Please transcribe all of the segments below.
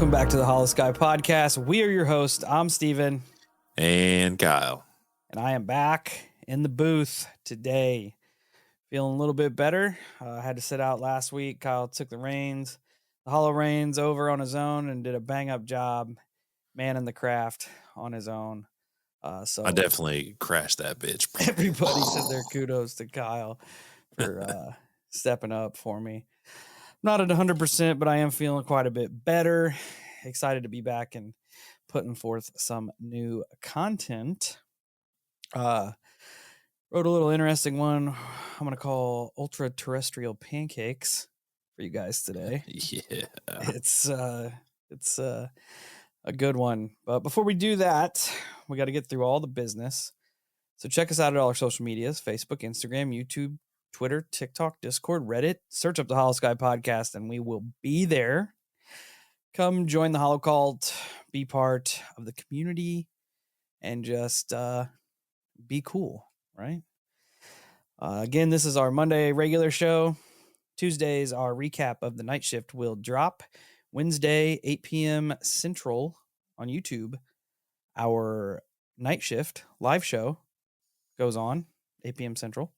Welcome back to the Holosky podcast. We are your hosts. I'm Steven. And Kyle. And I am back in the booth today. Feeling a little bit better. I had to sit out last week. Kyle took the Holo reins over on his own and did a bang-up job manning the craft on his own. So I definitely crashed that bitch. Everybody said their kudos to Kyle for stepping up for me. Not at 100%, but I am feeling quite a bit better. Excited to be back and putting forth some new content. Wrote a little interesting one I'm going to call Ultraterrestrial Pancakes for you guys today. Yeah. It's a good one. But before we do that, we got to get through all the business. So check us out at all our social medias, Facebook, Instagram, YouTube, Twitter, TikTok, Discord, Reddit. Search up the Holosky podcast and we will be there. Come join the Holo Cult, be part of the community, and just be cool, right? Again, this is our Monday regular show. Tuesdays, our recap of the night shift will drop. Wednesday, 8 p.m. Central on YouTube. Our night shift live show goes on, 8 p.m. Central.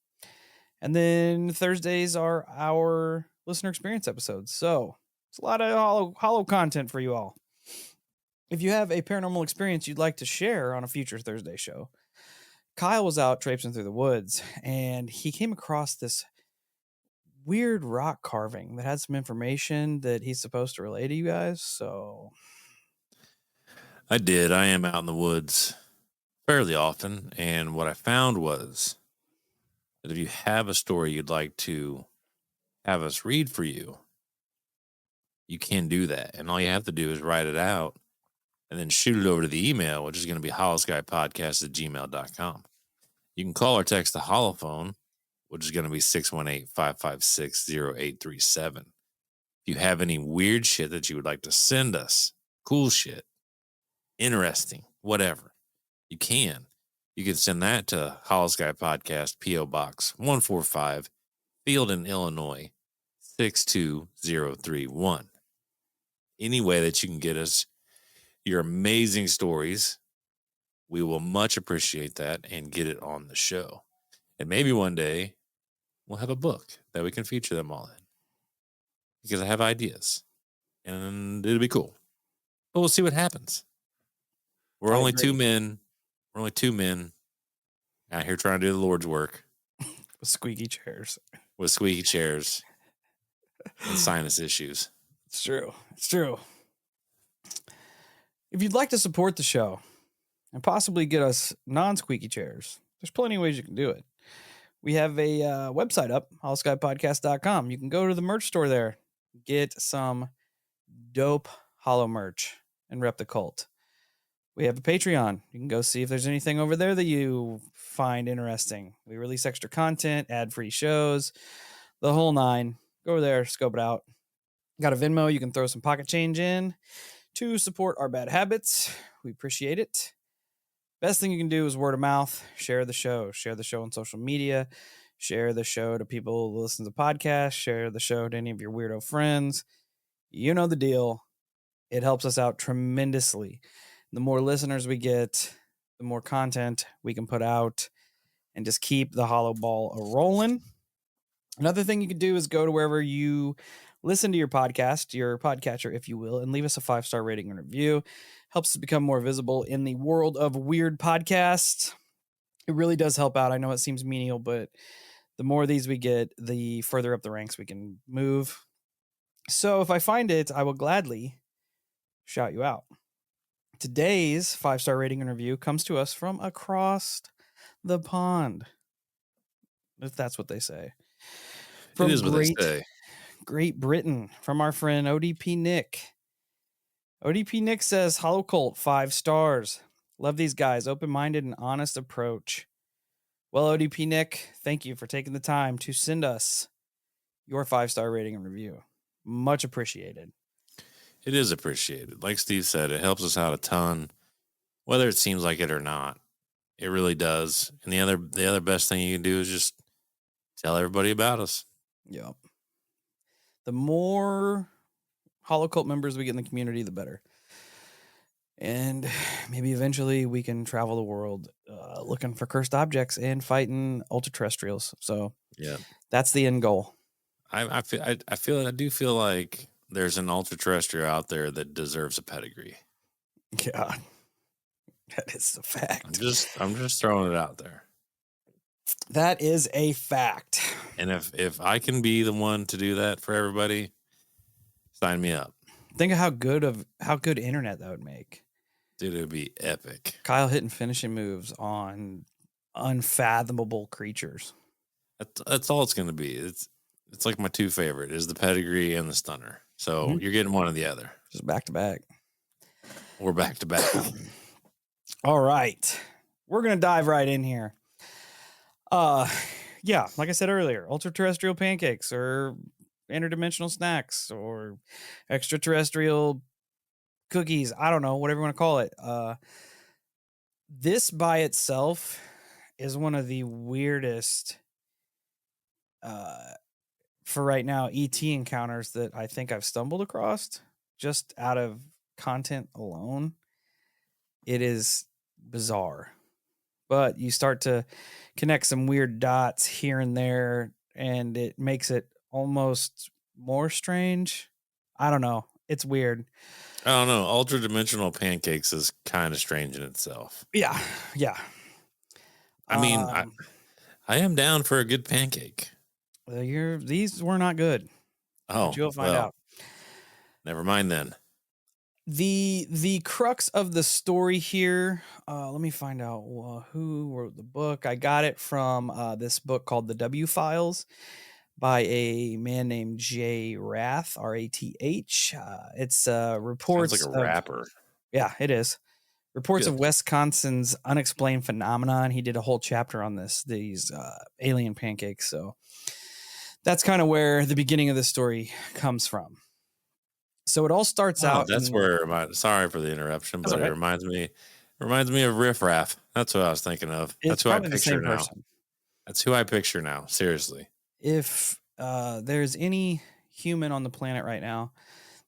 And then Thursdays are our listener experience episodes. So it's a lot of holo content for you all. If you have a paranormal experience you'd like to share on a future Thursday show, Kyle was out traipsing through the woods and he came across this weird rock carving that had some information that he's supposed to relay to you guys. So I did. I am out in the woods fairly often. And what I found was that if you have a story you'd like to have us read for you, you can do that. And all you have to do is write it out and then shoot it over to the email, which is going to be holoskypodcast@gmail.com. You can call or text the holophone, which is going to be 618-556-0837. If you have any weird shit that you would like to send us, cool shit, interesting, whatever, you can. You can send that to Holosky Podcast, P.O. Box 145, Fielden, Illinois, 62031. Any way that you can get us your amazing stories, we will much appreciate that and get it on the show. And maybe one day we'll have a book that we can feature them all in. Because I have ideas. And it'll be cool. But we'll see what happens. We're only two men. We're only two men out here trying to do the Lord's work. With squeaky chairs. With squeaky chairs. And sinus issues. It's true. It's true. If you'd like to support the show and possibly get us non-squeaky chairs, there's plenty of ways you can do it. We have a website up, holoskypodcast.com. You can go to the merch store there, get some dope holo merch, and rep the cult. We have a Patreon. You can go see if there's anything over there that you find interesting. We release extra content, ad-free shows, the whole nine. Go over there, scope it out. Got a Venmo. You can throw some pocket change in to support our bad habits. We appreciate it. Best thing you can do is word of mouth. Share the show. Share the show on social media. Share the show to people who listen to podcasts. Share the show to any of your weirdo friends. You know the deal. It helps us out tremendously. The more listeners we get, the more content we can put out and just keep the holo ball a-rolling. Another thing you can do is go to wherever you listen to your podcast, your podcatcher, if you will, and leave us a 5-star rating and review. Helps us become more visible in the world of weird podcasts. It really does help out. I know it seems menial, but the more of these we get, the further up the ranks we can move. So if I find it, I will gladly shout you out. Today's 5-star rating and review comes to us from across the pond, if that's what they say. From it is what they say. Great Britain, from our friend ODP Nick. ODP Nick says, Holo Cult, 5 stars. Love these guys. Open-minded and honest approach. Well, ODP Nick, thank you for taking the time to send us your 5-star rating and review. Much appreciated. It is appreciated. Like Steve said, it helps us out a ton, whether it seems like it or not. It really does. And the other best thing you can do is just tell everybody about us. Yep. The more holocult members we get in the community, the better. And maybe eventually we can travel the world looking for cursed objects and fighting ultraterrestrials. So Yeah. that's the end goal. I do feel like there's an ultra-terrestrial out there that deserves a pedigree. Yeah, that is a fact. I'm just throwing it out there. That is a fact. And if I can be the one to do that for everybody, sign me up. Think of how good internet that would make. Dude, it would be epic. Kyle hitting finishing moves on unfathomable creatures. That's all it's going to be. It's like my two favorite is the pedigree and the stunner. So you're getting one or the other. Just back to back. We're back to back. All right. We're going to dive right in here. Yeah, like I said earlier, ultra-terrestrial pancakes or interdimensional snacks or extraterrestrial cookies. I don't know, whatever you want to call it. This by itself is one of the weirdest, for right now, ET encounters that I think I've stumbled across just out of content alone. It is bizarre. But you start to connect some weird dots here and there, and it makes it almost more strange. I don't know. It's weird. I don't know. Ultra-dimensional pancakes is kind of strange in itself. Yeah. I mean, I am down for a good pancake. These were not good. Oh, but you'll find out. Never mind then. The crux of the story here, let me find out who wrote the book. I got it from this book called The W Files by a man named Jay Rath, Rath. It's reports. Sounds like a rapper. Yeah, it is. Reports of Wisconsin's unexplained phenomenon. He did a whole chapter on these alien pancakes. So that's kind of where the beginning of the story comes from. So it all starts out. That's sorry for the interruption, but it reminds me of Riff Raff. That's what I was thinking of. That's who I picture now. That's who I picture now. Seriously. If there's any human on the planet right now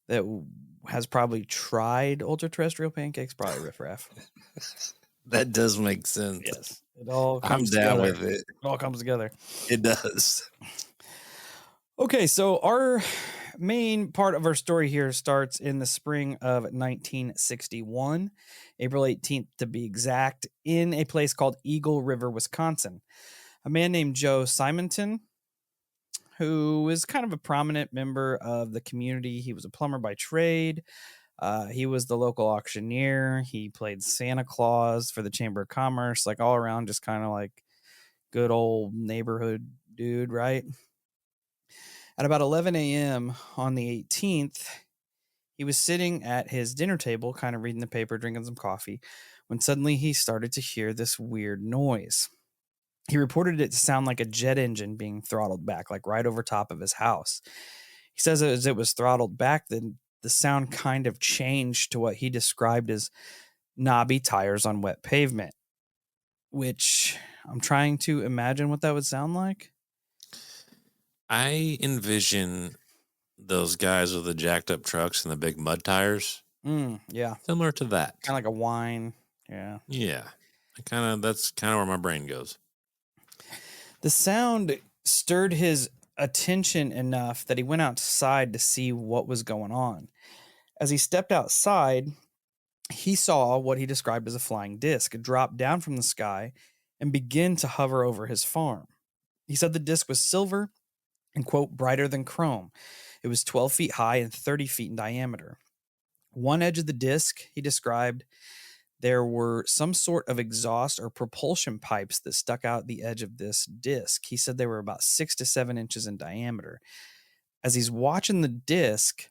that has probably tried ultra-terrestrial pancakes, probably Riff Raff. That does make sense. Yes. It all comes together. I'm down with it. It all comes together. It does. Okay, so our main part of our story here starts in the spring of 1961, April 18th to be exact, in a place called Eagle River, Wisconsin. A man named Joe Simonton, who is kind of a prominent member of the community. He was a plumber by trade. He was the local auctioneer. He played Santa Claus for the Chamber of Commerce, like all around, just kind of like good old neighborhood dude, right? At about 11 a.m. on the 18th, he was sitting at his dinner table, kind of reading the paper, drinking some coffee, when suddenly he started to hear this weird noise. He reported it to sound like a jet engine being throttled back, like right over top of his house. He says as it was throttled back, then the sound kind of changed to what he described as knobby tires on wet pavement, which I'm trying to imagine what that would sound like. I envision those guys with the jacked up trucks and the big mud tires. Yeah. Similar to that. Kind of like a whine. Yeah. Yeah. That's kind of where my brain goes. The sound stirred his attention enough that he went outside to see what was going on. As he stepped outside, he saw what he described as a flying disc drop down from the sky and begin to hover over his farm. He said the disc was silver and, quote, brighter than chrome. It was 12 feet high and 30 feet in diameter. One edge of the disc, he described, there were some sort of exhaust or propulsion pipes that stuck out the edge of this disc. He said they were about 6 to 7 inches in diameter. As he's watching the disc,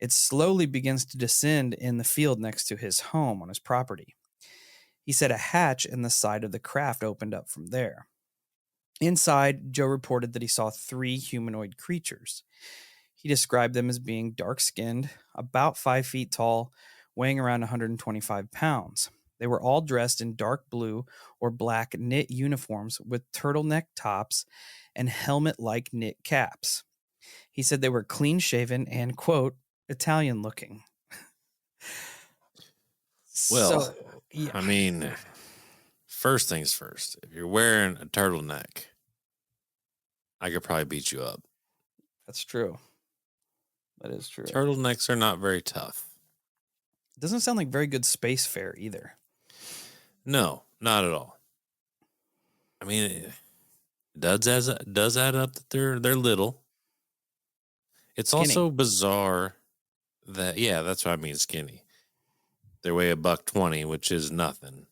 it slowly begins to descend in the field next to his home on his property. He said a hatch in the side of the craft opened up from there. Inside, Joe reported that he saw 3 humanoid creatures. He described them as being dark-skinned, about 5 feet tall, weighing around 125 pounds. They were all dressed in dark blue or black knit uniforms with turtleneck tops and helmet-like knit caps. He said they were clean-shaven and, quote, Italian looking. Well, So, yeah. I mean, first things first. If you're wearing a turtleneck, I could probably beat you up. That's true. That is true. Turtlenecks are not very tough. It doesn't sound like very good space fare either. No, not at all. I mean, it does add up that they're little. It's Skinny. also bizarre that that's what I mean, skinny. They weigh $120, which is nothing.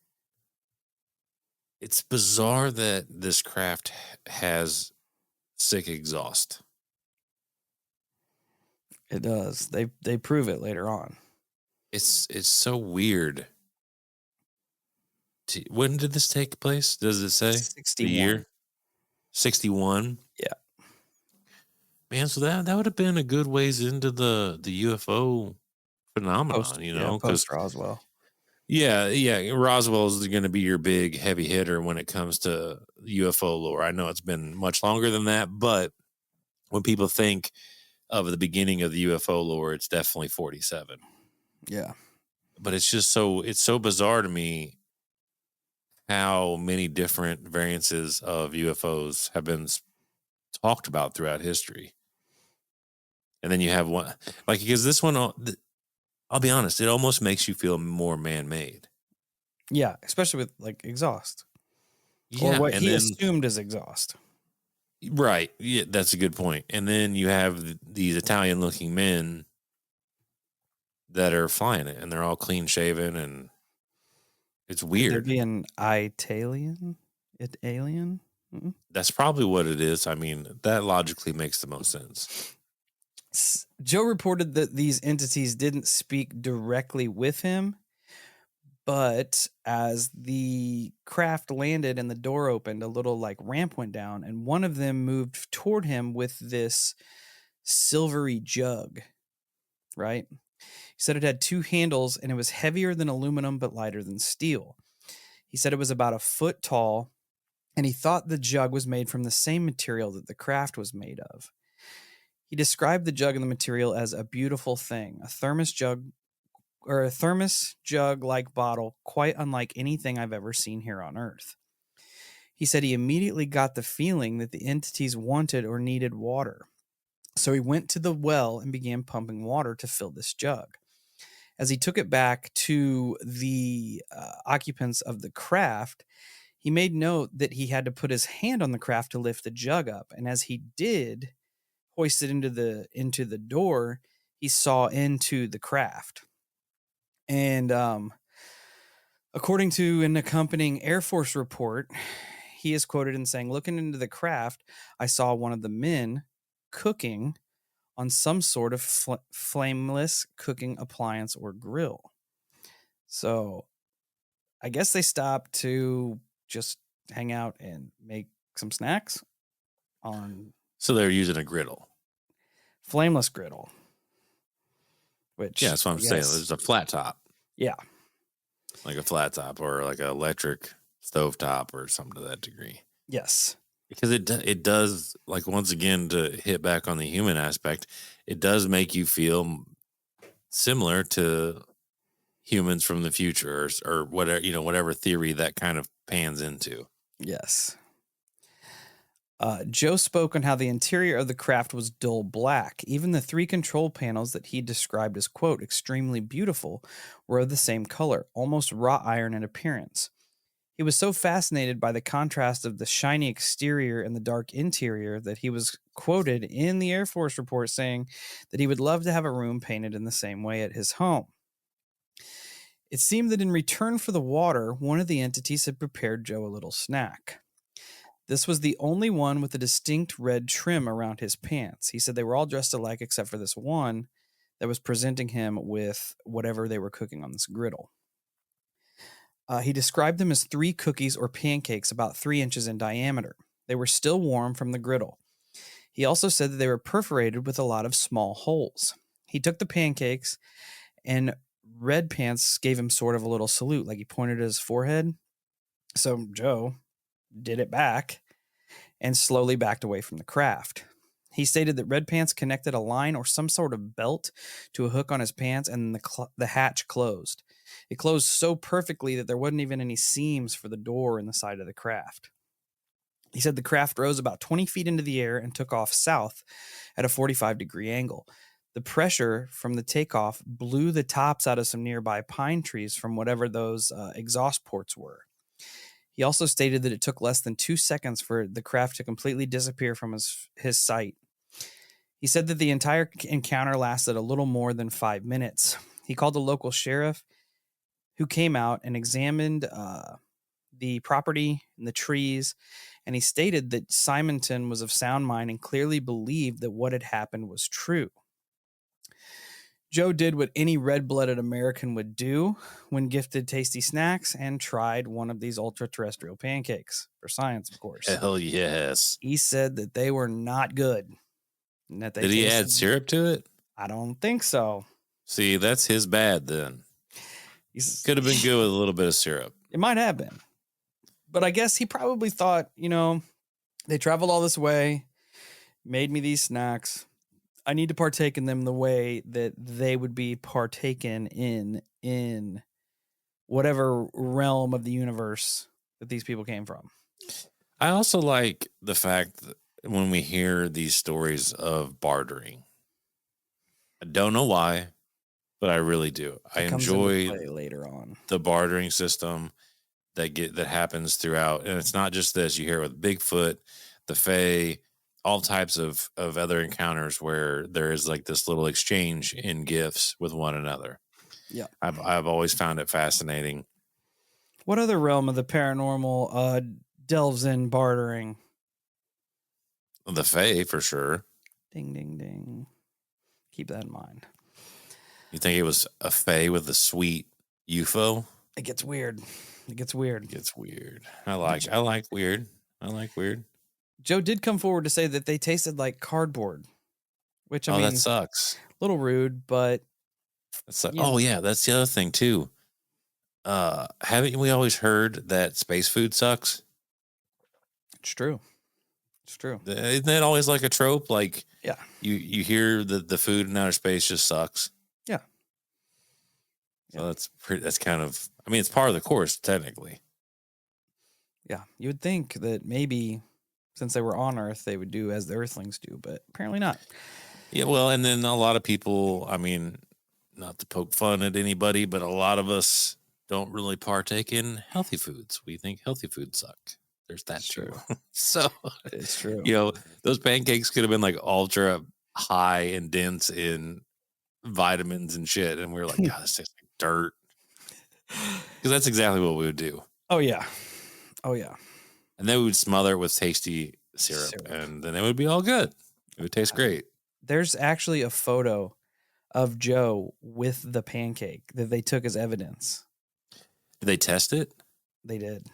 It's bizarre that this craft has sick exhaust. It does. They prove it later on. It's so weird. When did this take place? Does it say 61. the year? 61. Yeah. Man, so that would have been a good ways into the UFO phenomenon, because post Roswell. yeah, Roswell is going to be your big heavy hitter when it comes to UFO lore. I know it's been much longer than that, but when people think of the beginning of the UFO lore, it's definitely 47. Yeah. But it's just it's so bizarre to me how many different variances of UFOs have been talked about throughout history. And then you have one, like, because this one, I'll be honest, it almost makes you feel more man-made. Yeah, especially with like exhaust. Yeah, or what and he then, assumed as exhaust. Right. Yeah, that's a good point. And then you have these Italian-looking men that are flying it, and they're all clean-shaven, and it's Could there weird. be an Italian? Alien? Mm-mm. That's probably what it is. I mean, that logically makes the most sense. Joe reported that these entities didn't speak directly with him, but as the craft landed and the door opened, a little like ramp went down, and one of them moved toward him with this silvery jug, right? He said it had two handles and it was heavier than aluminum but lighter than steel. He said it was about a foot tall, and he thought the jug was made from the same material that the craft was made of. He described the jug and the material as a beautiful thing, a thermos jug like bottle, quite unlike anything I've ever seen here on Earth. He said he immediately got the feeling that the entities wanted or needed water. So he went to the well and began pumping water to fill this jug. As he took it back to the occupants of the craft, he made note that he had to put his hand on the craft to lift the jug up. And as he did, hoist it into the door, he saw into the craft. And according to an accompanying Air Force report, he is quoted in saying, "Looking into the craft, I saw one of the men cooking on some sort of flameless cooking appliance or grill." So I guess they stopped to just hang out and make some snacks on. So they're using a griddle. Flameless griddle. Which, yeah, that's what I'm saying. There's a flat top. Yeah. Like a flat top or like an electric stove top or something to that degree. Yes. Because it does, like, once again, to hit back on the human aspect, it does make you feel similar to humans from the future or whatever, whatever theory that kind of pans into. Yes. Joe spoke on how the interior of the craft was dull black. Even the three control panels that he described as, quote, extremely beautiful were of the same color, almost wrought iron in appearance. He was so fascinated by the contrast of the shiny exterior and the dark interior that he was quoted in the Air Force report saying that he would love to have a room painted in the same way at his home. It seemed that in return for the water, one of the entities had prepared Joe a little snack. This was the only one with a distinct red trim around his pants. He said they were all dressed alike except for this one that was presenting him with whatever they were cooking on this griddle. He described them as 3 cookies or pancakes about 3 inches in diameter. They were still warm from the griddle. He also said that they were perforated with a lot of small holes. He took the pancakes, and Red Pants gave him sort of a little salute, like he pointed at his forehead. So Joe did it back and slowly backed away from the craft. He stated that Red Pants connected a line or some sort of belt to a hook on his pants, and the hatch closed. It closed so perfectly that there wasn't even any seams for the door in the side of the craft. He said the craft rose about 20 feet into the air and took off south at a 45-degree angle. The pressure from the takeoff blew the tops out of some nearby pine trees from whatever those exhaust ports were. He also stated that it took less than 2 seconds for the craft to completely disappear from his sight. He said that the entire encounter lasted a little more than 5 minutes. He called the local sheriff, who came out and examined the property and the trees, and he stated that Simonton was of sound mind and clearly believed that what had happened was true. Joe did what any red-blooded American would do when gifted tasty snacks and tried one of these ultra-terrestrial pancakes for science, of course. Hell yes. He said that they were not good. And that they Did he add syrup to it? I don't think so. See, that's his bad then. Could have been good with a little bit of syrup. It might have been. But I guess he probably thought, they traveled all this way, made me these snacks. I need to partake in them the way that they would be partaken in whatever realm of the universe that these people came from. I also like the fact that when we hear these stories of bartering, I don't know why, but I really do. I enjoy later on the bartering system that happens throughout, and it's not just this. You hear it with Bigfoot, the Fae, all types of other encounters where there is like this little exchange in gifts with one another. Yeah, I've always found it fascinating. What other realm of the paranormal delves in bartering? The Fae, for sure. Ding, ding, ding. Keep that in mind. You think it was a Fae with a sweet UFO? It gets weird. I like weird. Joe did come forward to say that they tasted like cardboard, which I mean, that sucks. A little rude, but oh yeah, that's the other thing too. Haven't we always heard that space food sucks? It's true. Isn't that always like a trope? Like, yeah, you hear the food in outer space just sucks. Yeah. So that's kind of, I mean, it's part of the course technically. Yeah, you would think that maybe since they were on Earth, they would do as the Earthlings do, but apparently not. Yeah, well, and then a lot of people, I mean, not to poke fun at anybody, but a lot of us don't really partake in healthy foods. We think healthy foods suck. There's that too. So it's true. Those pancakes could have been like ultra high and dense in vitamins and shit. And we were like, God, this tastes like dirt. Because that's exactly what we would do. Oh, yeah. And then we would smother it with tasty syrup. And then it would be all good. It would taste great. There's actually a photo of Joe with the pancake that they took as evidence. Did they test it? They did.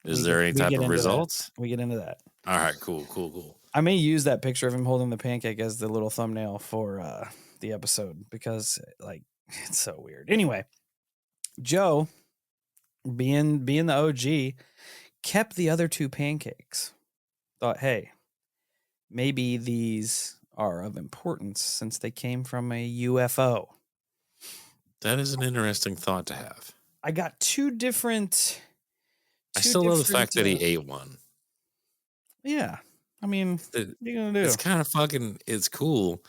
Is there any type of results? We get into that. All right, cool. I may use that picture of him holding the pancake as the little thumbnail for the episode because it's so weird. Anyway, Joe, being the OG, kept the other two pancakes. Thought, hey, maybe these are of importance since they came from a UFO. That is an interesting thought to have. I got two different. I still love the fact that he ate one. Yeah. I mean, what are you going to do? It's kind of fucking, it's cool,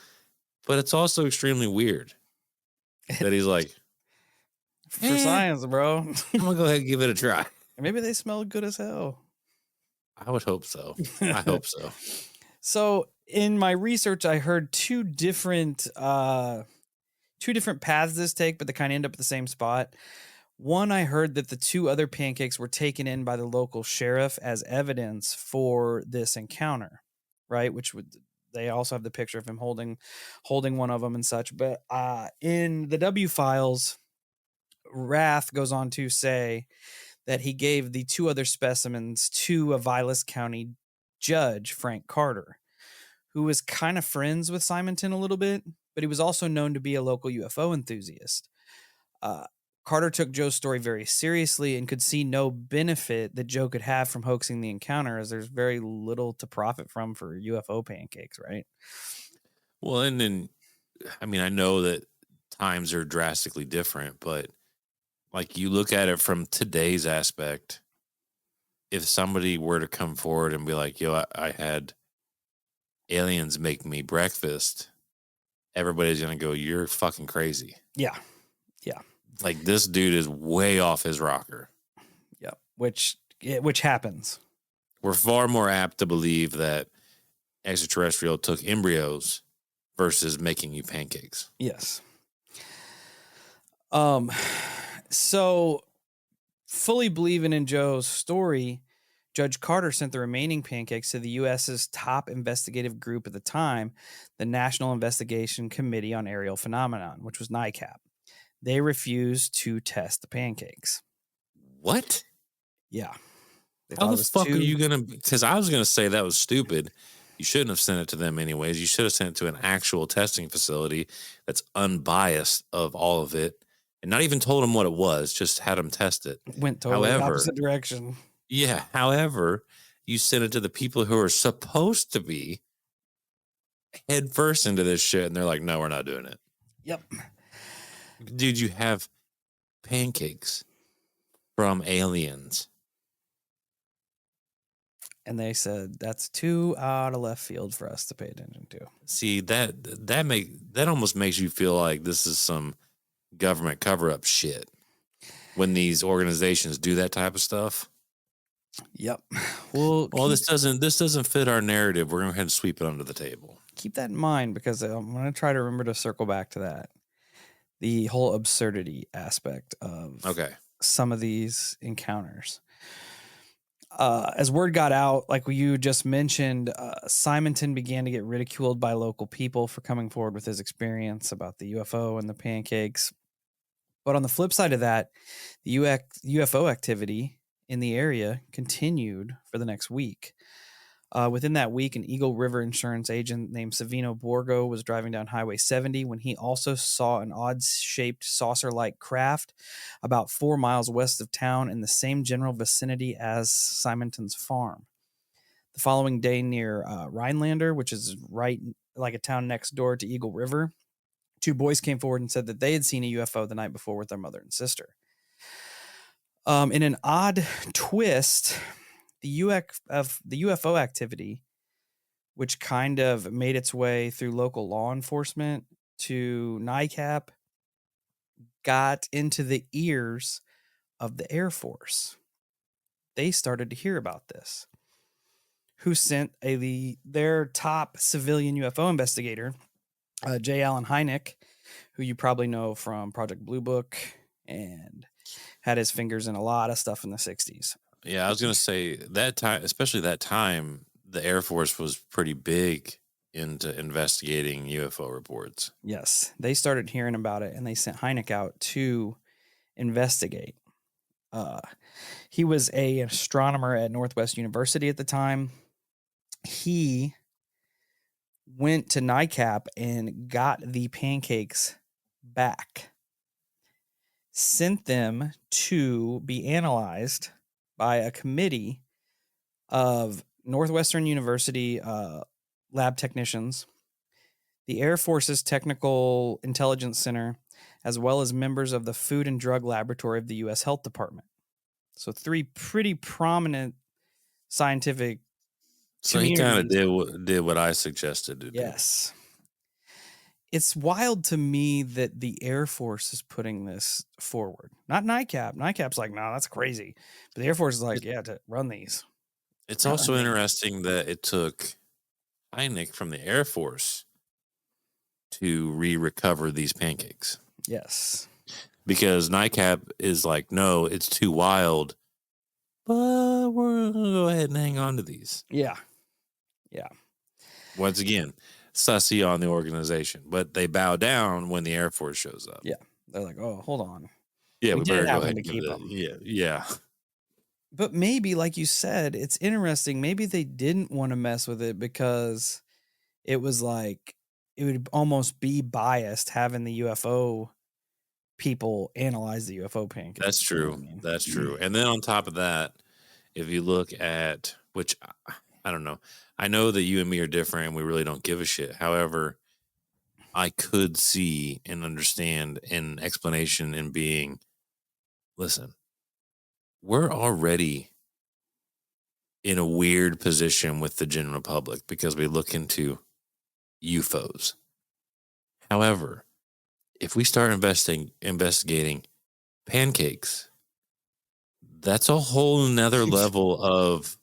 but it's also extremely weird that he's like, for science, bro. I'm going to go ahead and give it a try. Maybe they smell good as hell. I would hope so. I hope so. So in my research, I heard two different paths this take, but they kind of end up at the same spot. One, I heard that the two other pancakes were taken in by the local sheriff as evidence for this encounter, right? They also have the picture of him holding one of them and such. But in the W files, Rath goes on to say that he gave the two other specimens to a Vilas County judge, Frank Carter, who was kind of friends with Simonton a little bit, but he was also known to be a local UFO enthusiast. Carter took Joe's story very seriously and could see no benefit that Joe could have from hoaxing the encounter, as there's very little to profit from for UFO pancakes, right? Well, and then, I mean, I know that times are drastically different, but like you look at it from today's aspect, if somebody were to come forward and be like, yo, I had aliens make me breakfast, everybody's going to go, you're fucking crazy. Yeah. Yeah. Like, this dude is way off his rocker. Yeah. Which happens. We're far more apt to believe that extraterrestrial took embryos versus making you pancakes. Yes. So fully believing in Joe's story, Judge Carter sent the remaining pancakes to the U.S.'s top investigative group at the time, the National Investigation Committee on Aerial Phenomenon, which was NICAP. They refused to test the pancakes. What? Yeah. How the fuck are you going to... Because I was going to say that was stupid. You shouldn't have sent it to them anyways. You should have sent it to an actual testing facility that's unbiased of all of it and not even told them what it was, just had them test it. Went totally the opposite direction. Yeah. However, you sent it to the people who are supposed to be head first into this shit, and they're like, no, we're not doing it. Yep. Dude, you have pancakes from aliens. And they said that's too out of left field for us to pay attention to. See, that almost makes you feel like this is some government cover-up shit when these organizations do that type of stuff. Yep. Well, this doesn't fit our narrative. We're going to go ahead and sweep it under the table. Keep that in mind, because I'm going to try to remember to circle back to that. The whole absurdity aspect of some of these encounters. As word got out, like you just mentioned, Simonton began to get ridiculed by local people for coming forward with his experience about the UFO and the pancakes. But on the flip side of that, the UFO activity in the area continued for the next week. Within that week, an Eagle River insurance agent named Savino Borgo was driving down Highway 70 when he also saw an odd-shaped saucer-like craft about 4 miles west of town in the same general vicinity as Simonton's farm. The following day near Rhinelander, which is right like a town next door to Eagle River, 2 boys came forward and said that they had seen a UFO the night before with their mother and sister. In an odd twist, the UFO activity, which kind of made its way through local law enforcement to NICAP, got into the ears of the Air Force. They started to hear about this, who sent their top civilian UFO investigator, J. Allen Hynek, who you probably know from Project Blue Book and had his fingers in a lot of stuff in the 60s. Yeah, I was going to say that time, especially that time, the Air Force was pretty big into investigating UFO reports. Yes, they started hearing about it, and they sent Hynek out to investigate. He was an astronomer at Northwest University at the time. He went to NICAP and got the pancakes back, sent them to be analyzed by a committee of Northwestern University lab technicians, the Air Force's Technical Intelligence Center, as well as members of the Food and Drug Laboratory of the U.S. Health Department. So 3 pretty prominent scientific So he kind of did what I suggested to do. Yes. It's wild to me that the Air Force is putting this forward. Not NICAP. NICAP's like, no, that's crazy. But the Air Force is like, yeah, to run these. It's also interesting that it took Hynek from the Air Force to recover these pancakes. Yes. Because NICAP is like, no, it's too wild, but we're going to go ahead and hang on to these. Yeah. Yeah. Once again, sussy on the organization, but they bow down when the Air Force shows up. Yeah. They're like, oh, hold on. Yeah, we better go ahead and keep them. Yeah. But maybe, like you said, it's interesting. Maybe they didn't want to mess with it because it was like, it would almost be biased having the UFO people analyze the UFO pancakes. That's You know what true. I mean? That's true. And then on top of that, if you look at which I don't know, I know that you and me are different and we really don't give a shit. However, I could see and understand an explanation in being, listen, we're already in a weird position with the general public because we look into UFOs. However, if we start investigating pancakes, that's a whole nother level of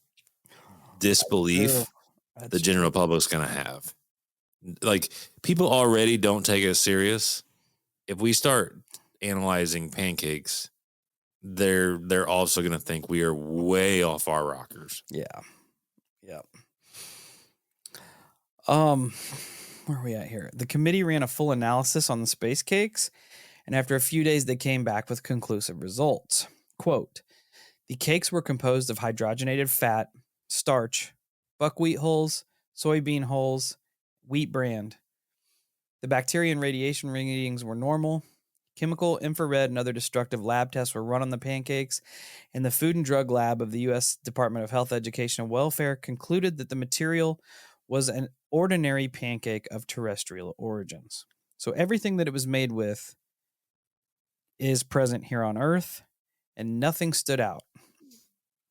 disbelief the That's general true. public's going to have. Like, people already don't take us serious. If we start analyzing pancakes, they're also going to think we are way off our rockers. Yeah. Where are we at here? The committee ran a full analysis on the space cakes, and after a few days, they came back with conclusive results. Quote, the cakes were composed of hydrogenated fat, starch, buckwheat hulls, soybean hulls, wheat bran. The bacteria and radiation readings were normal. Chemical, infrared, and other destructive lab tests were run on the pancakes, and the Food and Drug Lab of the U.S. Department of Health, Education, and Welfare concluded that the material was an ordinary pancake of terrestrial origins. So everything that it was made with is present here on Earth, and nothing stood out.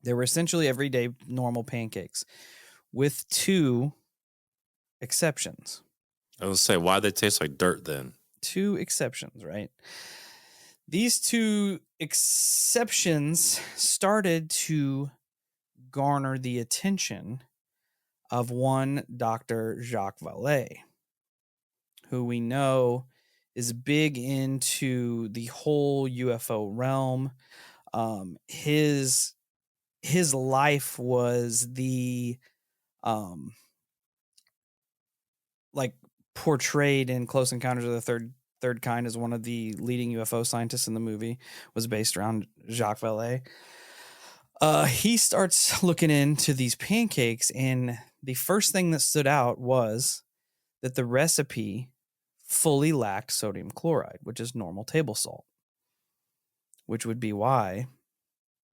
They were essentially everyday normal pancakes, with two exceptions. I was say, why they taste like dirt then? Two exceptions, right? These two exceptions started to garner the attention of one Dr. Jacques Vallée, who we know is big into the whole UFO realm. His life was the like portrayed in Close Encounters of the Third Kind as one of the leading UFO scientists in the movie, was based around Jacques Vallée. He starts looking into these pancakes, and the first thing that stood out was that the recipe fully lacked sodium chloride, which is normal table salt, which would be why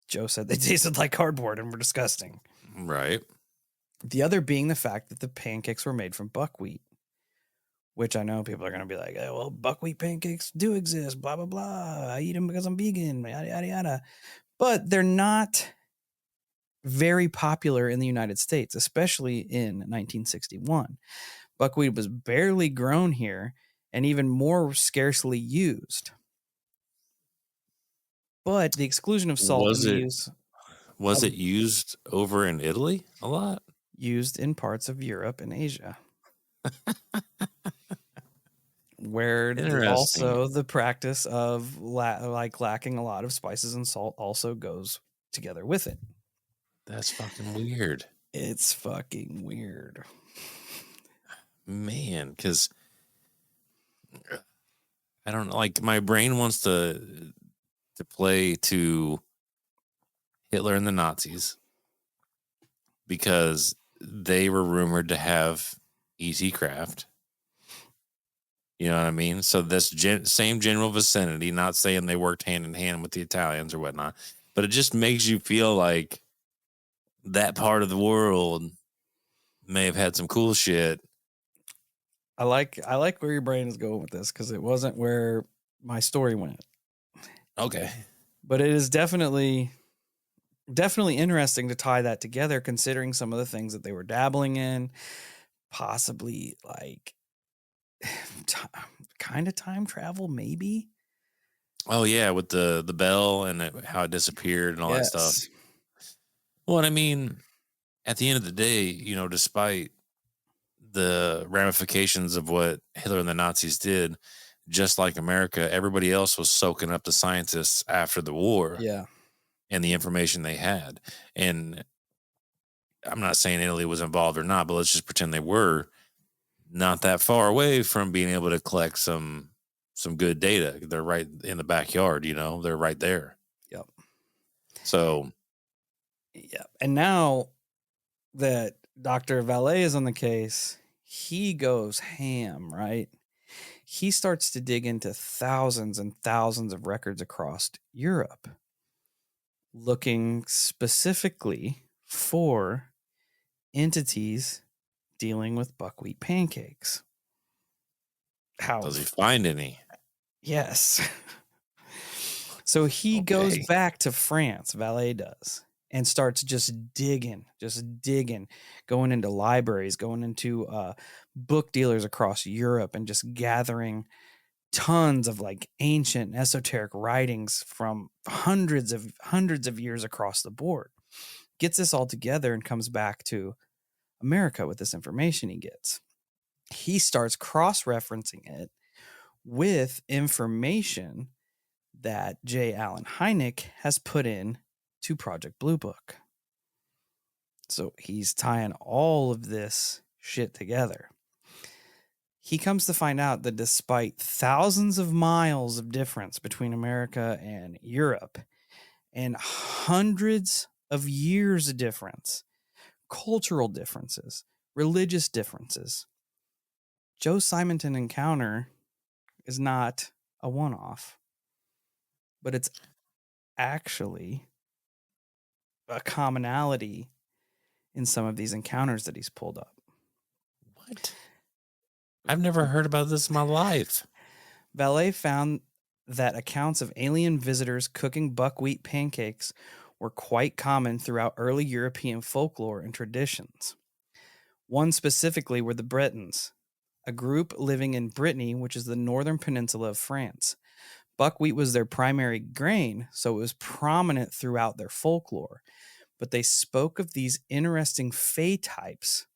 Joe said they tasted like cardboard and were disgusting. Right. The other being the fact that the pancakes were made from buckwheat, which I know people are going to be like, oh, well, buckwheat pancakes do exist, blah, blah, blah. I eat them because I'm vegan, yada, yada, yada. But they're not very popular in the United States, especially in 1961. Buckwheat was barely grown here and even more scarcely used. But the exclusion of salt and the use Was it used over in Italy a lot? Used in parts of Europe and Asia, where also the practice of lacking a lot of spices and salt also goes together with it. That's fucking weird. It's fucking weird, man. Because I don't know, like, my brain wants to play to Hitler and the Nazis because they were rumored to have ET craft. You know what I mean? So this same general vicinity, not saying they worked hand in hand with the Italians or whatnot, but it just makes you feel like that part of the world may have had some cool shit. I like where your brain is going with this, because it wasn't where my story went. Okay. But it is definitely interesting to tie that together, considering some of the things that they were dabbling in, possibly like kind of time travel, maybe. Oh yeah, with the bell and how it disappeared and all that stuff. Well, I mean, at the end of the day, you know, despite the ramifications of what Hitler and the Nazis did, just like America, everybody else was soaking up the scientists after the war. Yeah. And the information they had. And I'm not saying Italy was involved or not, but let's just pretend they were not that far away from being able to collect some good data. They're right in the backyard, you know, they're right there. Yep. So, yeah. And now that Dr. Vallée is on the case, he goes ham, right? he starts to dig into thousands and thousands of records across Europe, looking specifically for entities dealing with buckwheat pancakes. How? Does he find any? Yes. So he goes Okay. back to France, Valet does, and starts just digging, going into libraries, going into book dealers across Europe, and just gathering tons of like ancient esoteric writings from hundreds of years across the board. Gets this all together and comes back to America with this information he gets. He starts cross-referencing it with information that J. Allen Hynek has put in to Project Blue Book. So he's tying all of this shit together. He comes to find out that despite thousands of miles of difference between America and Europe and hundreds of years of difference, cultural differences, religious differences, Joe Simonton encounter is not a one-off, but it's actually a commonality in some of these encounters that he's pulled up. What? I've never heard about this in my life. Valet found that accounts of alien visitors cooking buckwheat pancakes were quite common throughout early European folklore and traditions. One specifically were the Bretons, a group living in Brittany, which is the northern peninsula of France. Buckwheat was their primary grain, so it was prominent throughout their folklore. But they spoke of these interesting fey types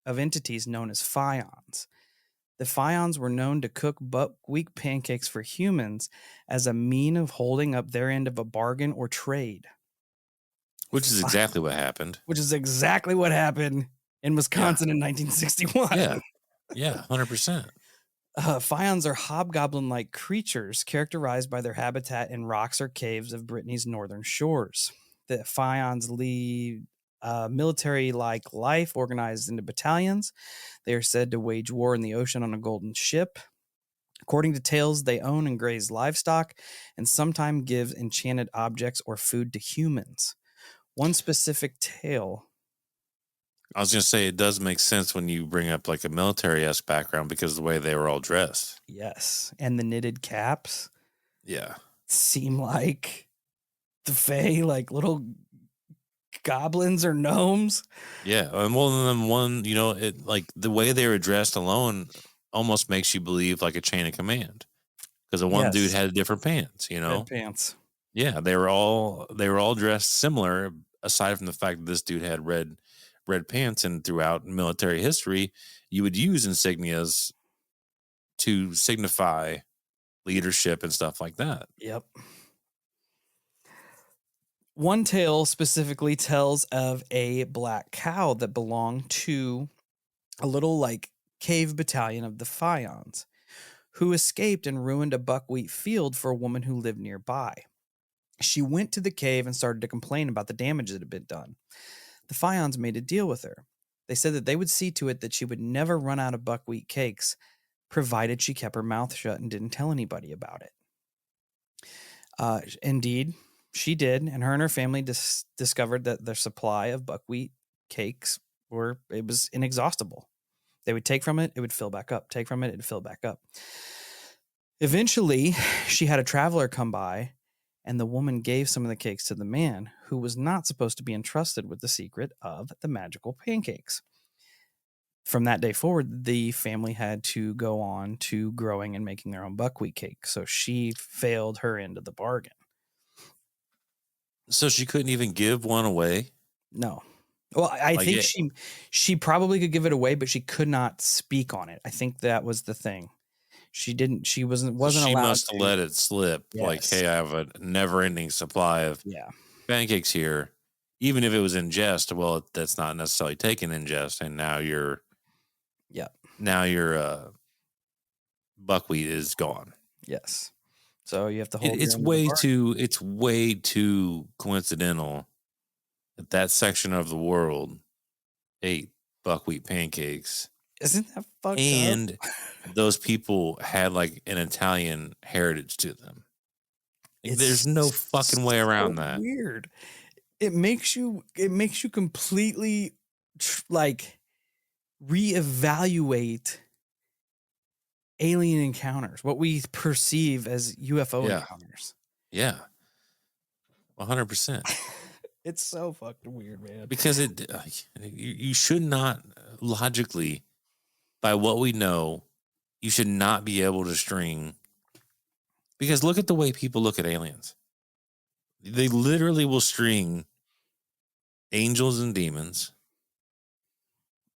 of entities known as phaons. The phaons were known to cook buckwheat pancakes for humans as a mean of holding up their end of a bargain or trade. Which is exactly what happened. Which is exactly what happened in Wisconsin in 1961. Yeah, 100%. Phaons are hobgoblin-like creatures characterized by their habitat in rocks or caves of Brittany's northern shores. The phaons lead military-like life organized into battalions. They are said to wage war in the ocean on a golden ship. According to tales, they own and graze livestock and sometimes give enchanted objects or food to humans. One specific tale. I was going to say, it does make sense when you bring up like a military-esque background because of the way they were all dressed. Yes. And the knitted caps. Yeah. Seem like the Fae, like little goblins or gnomes. Yeah. And one, it like the way they were dressed alone almost makes you believe like a chain of command because the one dude had different pants, Red pants. Yeah. They were all dressed similar aside from the fact that this dude had red pants, and throughout military history, you would use insignias to signify leadership and stuff like that. Yep. One tale specifically tells of a black cow that belonged to a little like cave battalion of the Phaons who escaped and ruined a buckwheat field for a woman who lived nearby. She went to the cave and started to complain about the damage that had been done. The Phaons made a deal with her. They said that they would see to it that she would never run out of buckwheat cakes, provided she kept her mouth shut and didn't tell anybody about it. Indeed, she did, and her family discovered that their supply of buckwheat cakes was inexhaustible. They would take from it, it would fill back up. Take from it, it would fill back up. Eventually, she had a traveler come by, and the woman gave some of the cakes to the man who was not supposed to be entrusted with the secret of the magical pancakes. From that day forward, the family had to go on to growing and making their own buckwheat cake. So she failed her end of the bargain. So she couldn't even give one away? No. Well, I think she probably could give it away, but she could not speak on it. I think that was the thing. She wasn't allowed to. She must have let it slip. Yes. Like, hey, I have a never-ending supply of pancakes here. Even if it was in jest, well, that's not necessarily taken in jest, and now your buckwheat is gone. Yes. So you have to hold. It's way too coincidental that section of the world ate buckwheat pancakes. Isn't that fucked up? And those people had like an Italian heritage to them. Like, there's no fucking way around that. Weird. It makes you completely like reevaluate alien encounters, what we perceive as UFO encounters. Yeah. 100%. It's so fucking weird, man. Because you should not logically, by what we know, you should not be able to string. Because look at the way people look at aliens. They literally will string angels and demons,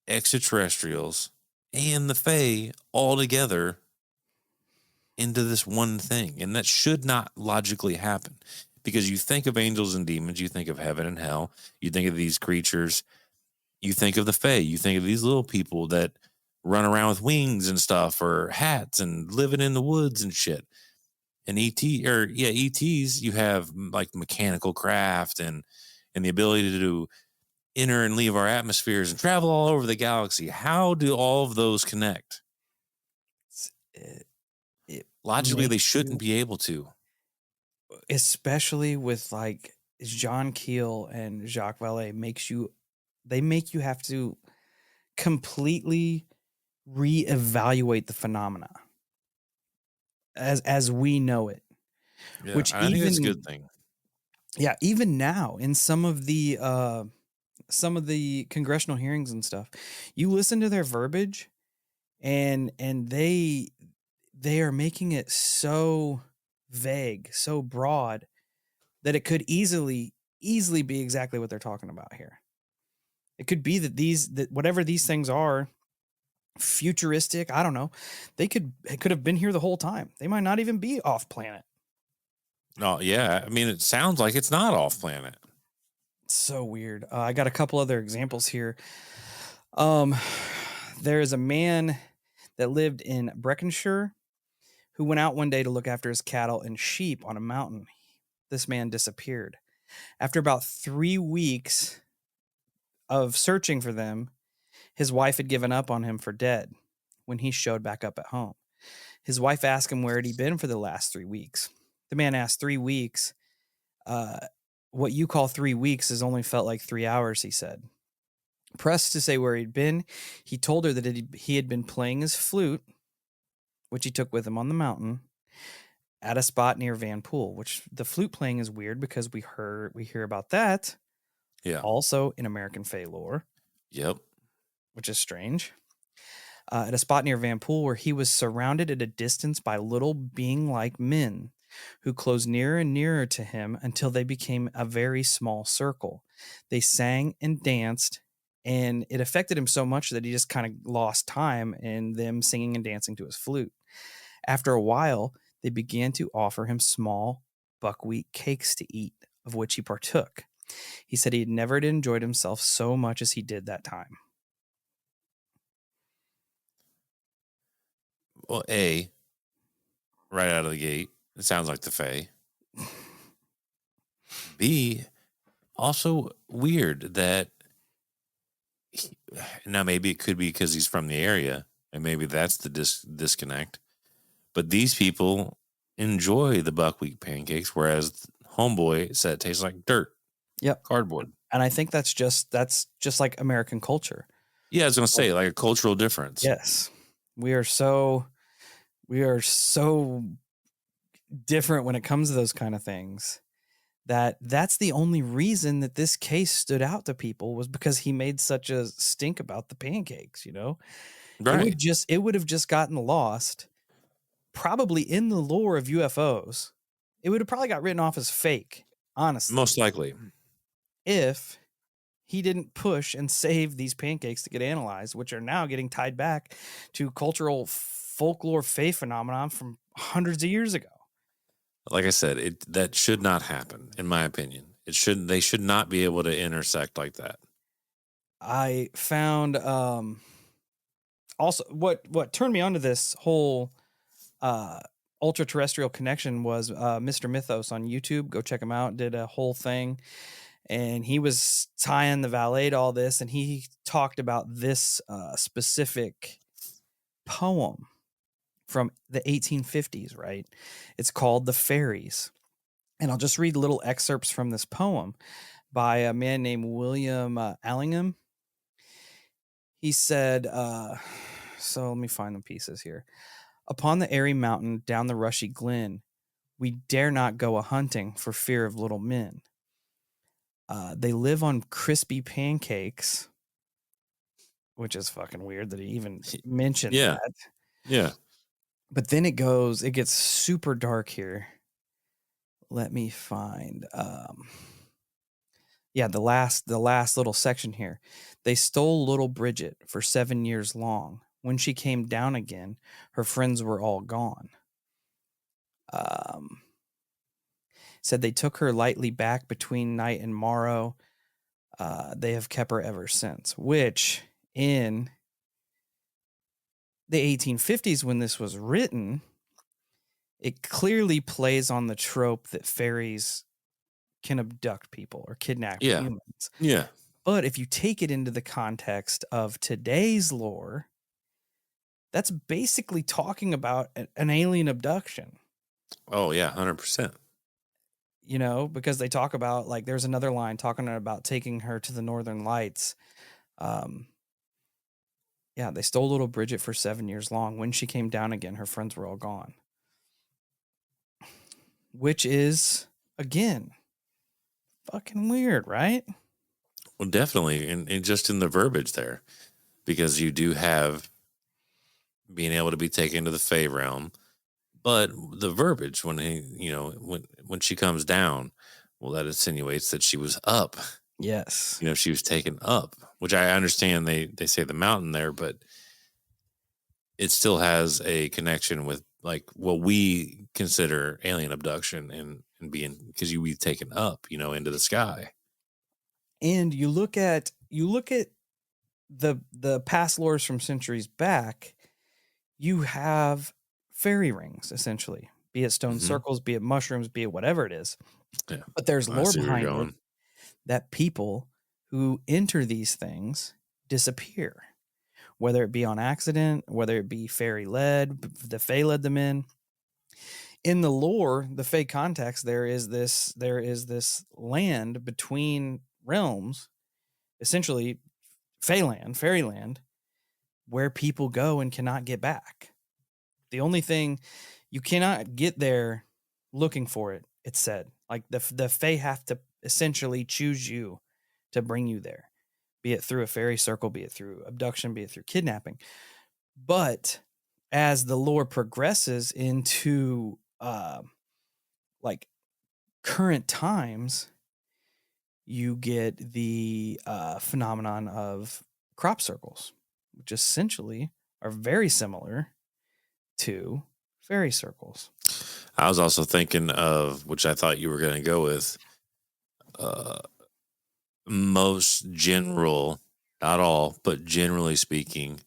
extraterrestrials, and the Fae all together into this one thing. And that should not logically happen. Because you think of angels and demons, you think of heaven and hell, you think of these creatures, you think of the Fae, you think of these little people that run around with wings and stuff, or hats, and living in the woods and shit. And ETs, you have like mechanical craft and the ability to enter and leave our atmospheres and travel all over the galaxy. How do all of those connect? Logically, they shouldn't be able to. Especially with like John Keel and Jacques Vallée they make you have to completely reevaluate the phenomena as we know it. Yeah, which I think that's a good thing. Yeah, even now in some of the congressional hearings and stuff, you listen to their verbiage, and they are making it so vague, so broad, that it could easily be exactly what they're talking about here. It could be that whatever these things are, futuristic, I don't know, it could have been here the whole time. They might not even be off planet. No, yeah, I mean, it sounds like it's not off planet. It's so weird. I got a couple other examples here. There is a man that lived in Breconshire who went out one day to look after his cattle and sheep on a mountain. This man disappeared. After about 3 weeks of searching for them, his wife had given up on him for dead when he showed back up at home. His wife asked him where had he been for the last 3 weeks. The man asked 3 weeks. What you call 3 weeks has only felt like 3 hours, he said. Pressed to say where he'd been, he told her that he had been playing his flute, which he took with him on the mountain, at a spot near Van Pool, which the flute playing is weird because we hear about that. Yeah. Also in American Fae lore. Yep. Which is strange. At a spot near Van Pool where he was surrounded at a distance by little being-like men who closed nearer and nearer to him until they became a very small circle. They sang and danced, and it affected him so much that he just kind of lost time in them singing and dancing to his flute. After a while, they began to offer him small buckwheat cakes to eat, of which he partook. He said he had never enjoyed himself so much as he did that time. Well, right out of the gate, it sounds like the Fae. B, also weird that now maybe it could be because he's from the area, and maybe that's the disconnect. But these people enjoy the buckwheat pancakes, whereas homeboy said it tastes like dirt. Yep, cardboard. And I think that's just like American culture. Yeah, I was gonna say like a cultural difference. Yes, we are so different when it comes to those kind of things. That's the only reason that this case stood out to people, was because he made such a stink about the pancakes, you know? Right. It would have just gotten lost probably in the lore of UFOs. It would have probably got written off as fake, honestly. Most likely. If he didn't push and save these pancakes to get analyzed, which are now getting tied back to cultural folklore Fae phenomenon from hundreds of years ago. Like I said, that should not happen, in my opinion. They should not be able to intersect like that. I found also what turned me onto this whole ultra-terrestrial connection was Mr. Mythos on YouTube. Go check him out. Did a whole thing, and he was tying the valet to all this, and he talked about this specific poem from the 1850s, right? It's called The Fairies. And I'll just read little excerpts from this poem by a man named William Allingham. He said, so let me find the pieces here. Upon the airy mountain, down the rushy glen, we dare not go a hunting for fear of little men. They live on crispy pancakes, which is fucking weird that he even mentioned Yeah. that. Yeah. But then it gets super dark here. Let me find the last little section here. They stole little Bridget for 7 years long. When she came down again, her friends were all gone. Said they took her lightly back between night and morrow. They have kept her ever since, which in the 1850s, when this was written, it clearly plays on the trope that fairies can abduct people or kidnap Yeah. humans. Yeah. But if you take it into the context of today's lore, that's basically talking about an alien abduction. Oh yeah, 100%. You know, because they talk about, like, there's another line talking about taking her to the Northern Lights. They stole little Bridget for 7 years long. When she came down again, her friends were all gone. Which is, again, fucking weird, right? Well, definitely, and just in the verbiage there, because you do have being able to be taken to the Fey realm, but the verbiage when when she comes down, well, that insinuates that she was up. Yes. She was taken up, which I understand they say the mountain there, but it still has a connection with like what we consider alien abduction and being, because you be taken up, into the sky. And you look at the past lores from centuries back, you have fairy rings, essentially, be it stone circles, be it mushrooms, be it whatever it is. Yeah. But there's I lore see where you're behind it going. that people who enter these things disappear, whether it be on accident, whether it be fairy led, the Fae led them in. In the lore, the Fae context, there is this land between realms, essentially fairyland, where people go and cannot get back. The only thing, you cannot get there looking for it, it's said. Like the Fae have to essentially choose you to bring you there, be it through a fairy circle, be it through abduction, be it through kidnapping. But as the lore progresses into like current times, you get the phenomenon of crop circles, which essentially are very similar to fairy circles. I was also thinking of, which I thought you were going to go with, most general, not all, but generally speaking,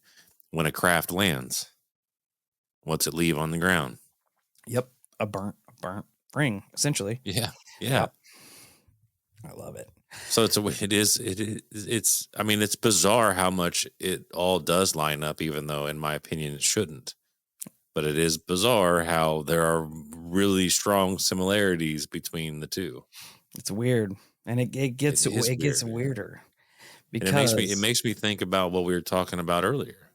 when a craft lands, what's it leave on the ground? Yep, a burnt ring, essentially. Yeah. Yep. I love it. So it's I mean, it's bizarre how much it all does line up, even though in my opinion it shouldn't. But it is bizarre how there are really strong similarities between the two. It's weird, and it gets Weird. weirder And because it makes me think about what we were talking about earlier,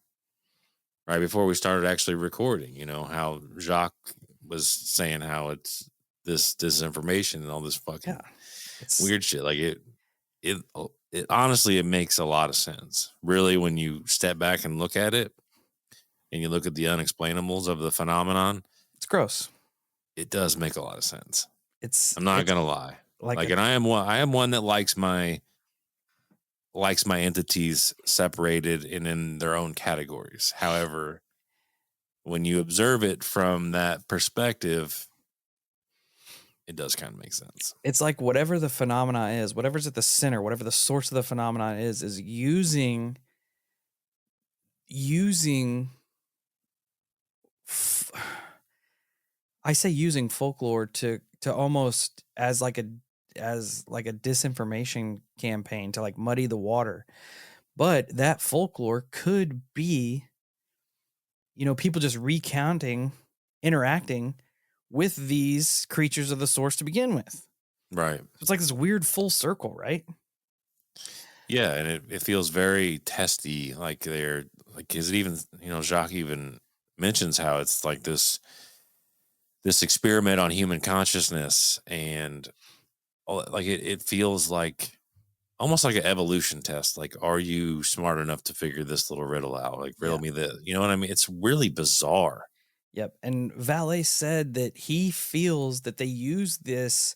right before we started actually recording. How Jacques was saying how it's this disinformation and all this fucking weird shit. Like it honestly, it makes a lot of sense, really, when you step back and look at it, and you look at the unexplainables of the phenomenon. It's gross. It does make a lot of sense. I'm It's not gonna lie. And I am one that likes my entities separated and in their own categories. However, when you observe it from that perspective, it does kind of make sense. It's like whatever the phenomena is, whatever's at the center, whatever the source of the phenomenon is using I say using folklore to almost as like as like a disinformation campaign to like muddy the water. But that folklore could be, people just recounting, interacting with these creatures of the source to begin with. Right. It's like this weird full circle, right? Yeah, and it feels very testy. Like is it even, Jacques even mentions how it's like this experiment on human consciousness, and like it feels like almost like an evolution test. Like, are you smart enough to figure this little riddle out? Like, riddle me this. You know what I mean? It's really bizarre. Yep. And Valet said that he feels that they use this,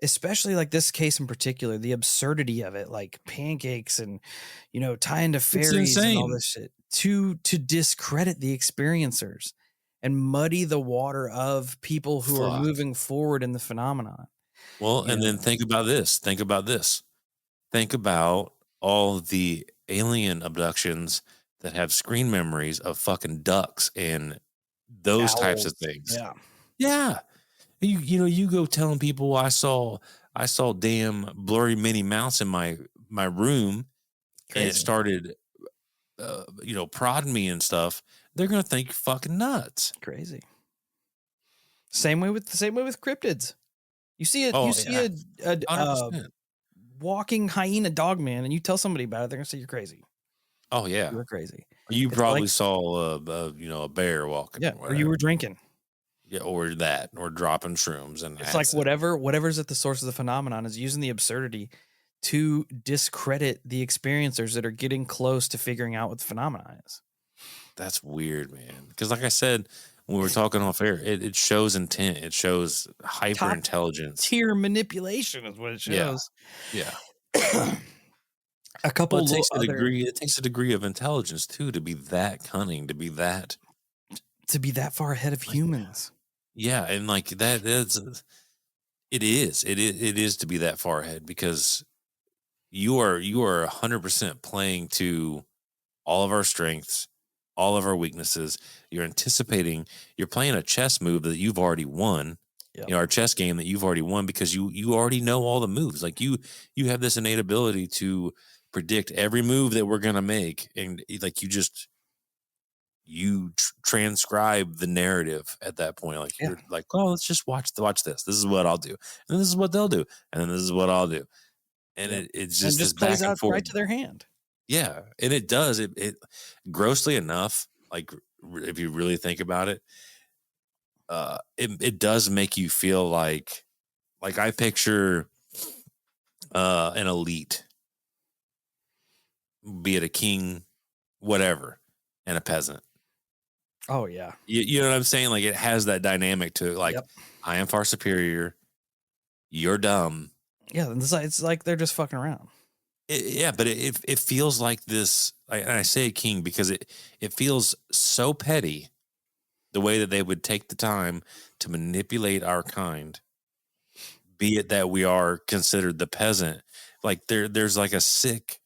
especially like this case in particular, the absurdity of it, like pancakes and, tying to It's fairies and all insane. this shit to discredit the experiencers and muddy the water of people who are Fuck. moving forward in the phenomenon. Well, You and then know, think about this. Think about this. Think about all the alien abductions that have screen memories of fucking ducks and those types of owls. things. Yeah. Yeah. You go telling people I saw damn blurry Minnie Mouse in my room, and it Crazy. started prodding me and stuff. They're gonna think you're fucking nuts. Crazy. Same way with cryptids. You see it. You Oh see yeah, a 100%. walking hyena dog man, and you tell somebody about it, they're gonna say you're crazy. Oh yeah. You're crazy. You It's like, probably saw a bear walking yeah, or or you were whatever. drinking. Yeah, or dropping shrooms and It's like acid. whatever's at the source of the phenomenon is using the absurdity to discredit the experiencers that are getting close to figuring out what the phenomenon is. That's weird, man. Because like I said, when we were talking off air, it shows intent. It shows hyper Top intelligence. tier manipulation is what it Yeah, shows. yeah. A couple Well, it little takes a other degree. It takes a degree of intelligence too to be that cunning, to be that to be that far ahead of like, humans. yeah, and like that. It is to be that far ahead because you are 100% playing to all of our strengths, all of our weaknesses. You're anticipating. You're playing a chess move that you've already won. Yep. Our chess game that you've already won because you already know all the moves. Like you have this innate ability to predict every move that we're gonna make, and like you transcribe the narrative at that point. Like Yeah. you're like, oh, let's just watch this. This is what I'll do, and this is what they'll do, and then this is what I'll do, and Yep. it's And it just this just plays back and out forth. right to their hand. Yeah, and it does. It grossly enough, like if you really think about it, it does make you feel like I picture an elite, be it a king, whatever, and a peasant. Oh yeah. You know what I'm saying? Like it has that dynamic to it. Like Yep. I am far superior. You're dumb. Yeah. It's like they're just fucking around. Yeah, but it feels like this. And I say king because it feels so petty the way that they would take the time to manipulate our kind, be it that we are considered the peasant. Like there's like a sick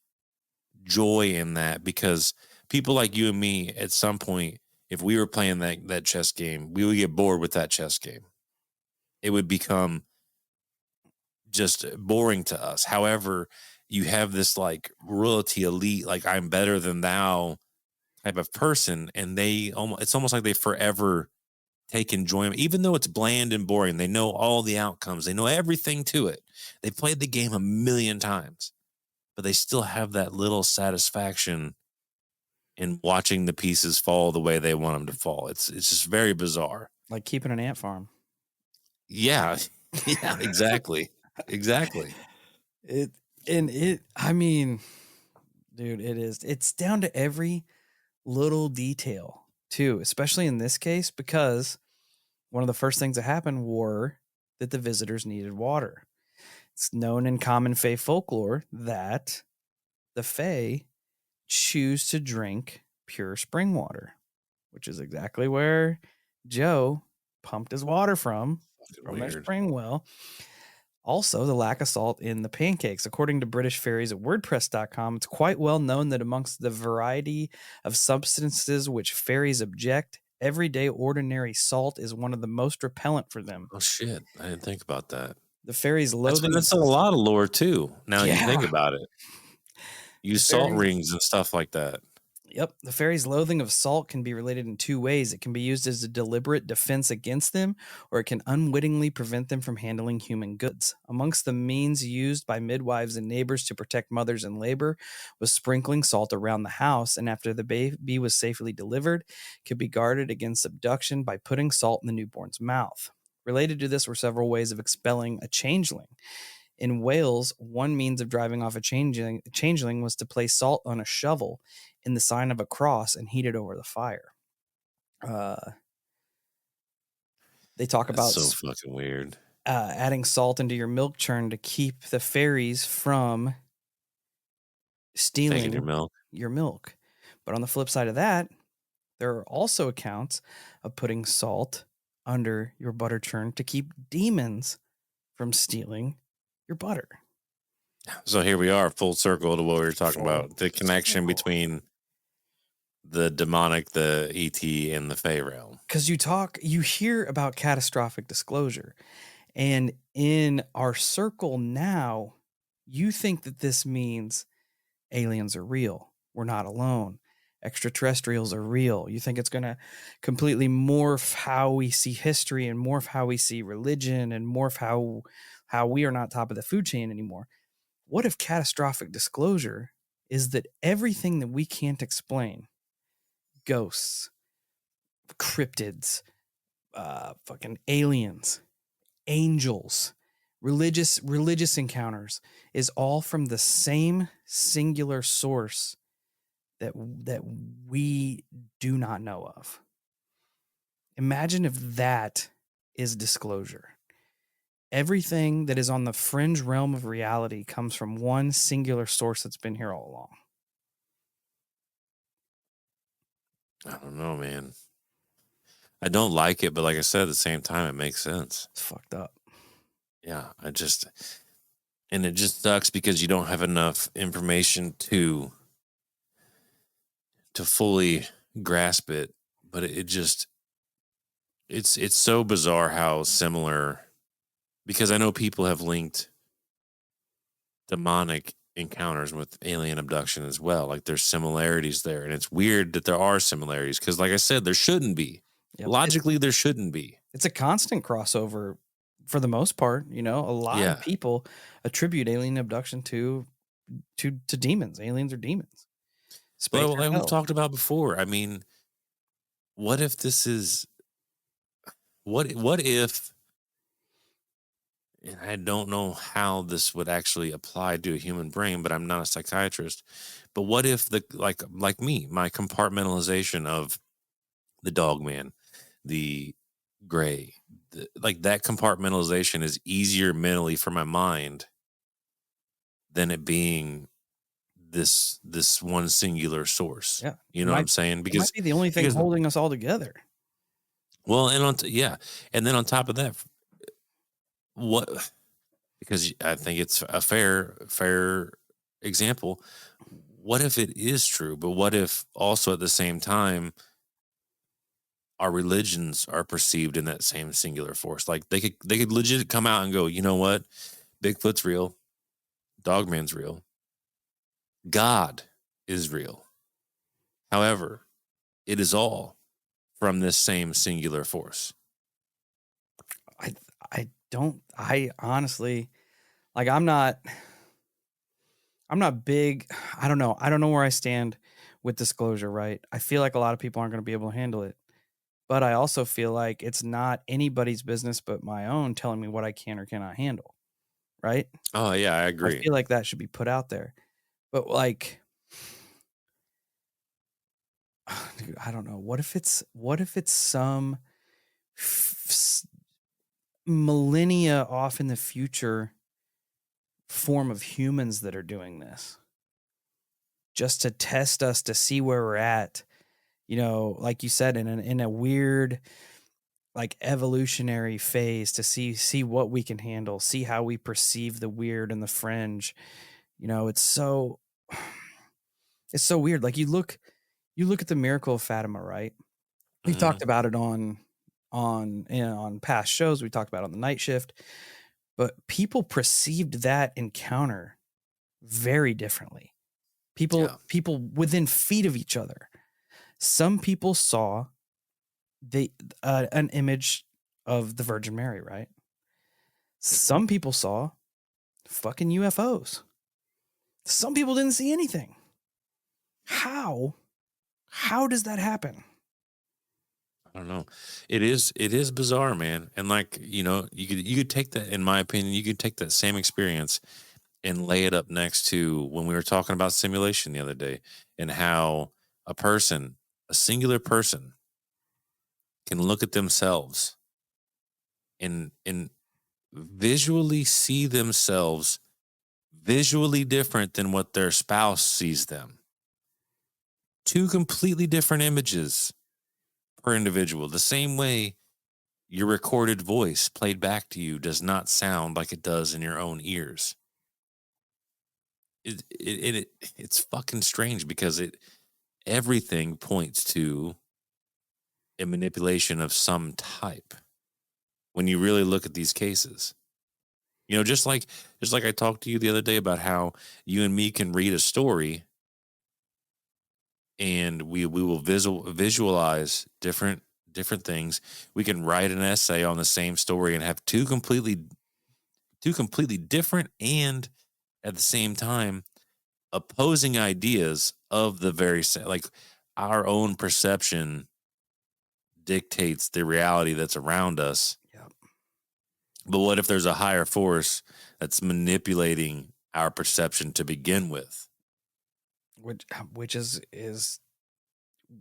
joy in that because people like you and me at some point, if we were playing that chess game, we would get bored with that chess game. It would become just boring to us. However, you have this like royalty elite, like I'm better than thou type of person, and it's almost like they forever take enjoyment, even though it's bland and boring. They know all the outcomes, they know everything to it. They've played the game a million times, but they still have that little satisfaction in watching the pieces fall the way they want them to fall. It's just very bizarre. Like keeping an ant farm. Yeah, yeah, exactly, exactly. I mean, dude, it's down to every little detail too, especially in this case, because one of the first things that happened were that the visitors needed water. It's known in common Fae folklore that the Fae choose to drink pure spring water, which is exactly where Joe pumped his water from their Weird. spring well. Also, the lack of salt in the pancakes. According to British fairies at WordPress.com, it's quite well known that amongst the variety of substances which fairies object, everyday ordinary salt is one of the most repellent for them. Oh shit, I didn't think about that. The fairies' That's loathing of that's a lot of lore too. Now you think yeah. about it. The Use salt fairies rings and stuff like that. Yep. The fairies' loathing of salt can be related in two ways. It can be used as a deliberate defense against them, or it can unwittingly prevent them from handling human goods. Amongst the means used by midwives and neighbors to protect mothers in labor was sprinkling salt around the house, and after the baby was safely delivered, could be guarded against abduction by putting salt in the newborn's mouth. Related to this were several ways of expelling a changeling. In Wales, one means of driving off a changeling was to place salt on a shovel in the sign of a cross and heat it over the fire. They talk That's about so fucking weird. adding salt into your milk churn to keep the fairies from Taking your stealing milk. your milk. But on the flip side of that, there are also accounts of putting salt under your butter churn to keep demons from stealing your butter. So here we are, full circle to what we were talking Full about. The connection circle. between the demonic, the ET, and the Fey realm. Because you hear about catastrophic disclosure. And in our circle now, you think that this means aliens are real. We're not alone. Extraterrestrials are real. You think it's going to completely morph how we see history and morph how we see religion and morph how we are not top of the food chain anymore. What if catastrophic disclosure is that everything that we can't explain, ghosts, cryptids, fucking aliens, angels, religious encounters, is all from the same singular source that we do not know of? Imagine if that is disclosure. Everything that is on the fringe realm of reality comes from one singular source that's been here all along. I don't know, man. I don't like it, but like I said, at the same time, it makes sense. It's fucked up. Yeah, and it just sucks because you don't have enough information to fully grasp it. But it's so bizarre how similar, because I know people have linked demonic encounters with alien abduction as well. Like there's similarities there, and it's weird that there are similarities because, like I said, there shouldn't be. Yep. Logically, there shouldn't be. It's a constant crossover for the most part. You know, a lot of people attribute alien abduction to demons. Aliens are demons. Space But or like we've hell. talked about before, I mean, what if this is what if, and I don't know how this would actually apply to a human brain, but I'm not a psychiatrist. But what if the like me, my compartmentalization of the dog man, the gray, like that compartmentalization is easier mentally for my mind than it being this one singular source. Yeah. You know what I'm saying? It Because might be the only thing because holding us all together. well, and yeah, and then on top of that, what? Because I think it's a fair example. What if it is true? But what if also at the same time our religions are perceived in that same singular force? Like they could legit come out and go, you know what? Bigfoot's real, Dogman's real, God is real. However, it is all from this same singular force. I honestly, like, I'm not big. I don't know. I don't know where I stand with disclosure, right? I feel like a lot of people aren't going to be able to handle it. But I also feel like it's not anybody's business but my own telling me what I can or cannot handle, right? Oh yeah, I I agree. feel like that should be put out there. But like, dude, I don't know. What if it's some millennia off in the future form of humans that are doing this just to test us, to see where we're at, you know, like you said, in a weird, like, evolutionary phase, to see what we can handle, see how we perceive the weird and the fringe. You know, it's so weird. Like, you look at the miracle of Fatima, right? We talked about it on past shows. We talked about it on the night shift. but people perceived that encounter very differently. People within feet of each other. Some people saw an image of the Virgin Mary, right? Some people saw fucking UFOs. Some people didn't see anything. How does that happen? I don't know. It is bizarre, man. And like, you could take that, in my opinion, you could take that same experience and lay it up next to when we were talking about simulation the other day, and how a singular person can look at themselves and visually see themselves visually different than what their spouse sees them. Two completely different images per individual. The same way your recorded voice played back to you does not sound like it does in your own ears. It's fucking strange, because everything points to a manipulation of some type when you really look at these cases. Just like I talked to you the other day about how you and me can read a story, and we will visualize different things. We can write an essay on the same story and have two completely different, and at the same time opposing ideas of the very same. Like, our own perception dictates the reality that's around us. Yep. But what if there's a higher force that's manipulating our perception to begin with? Which is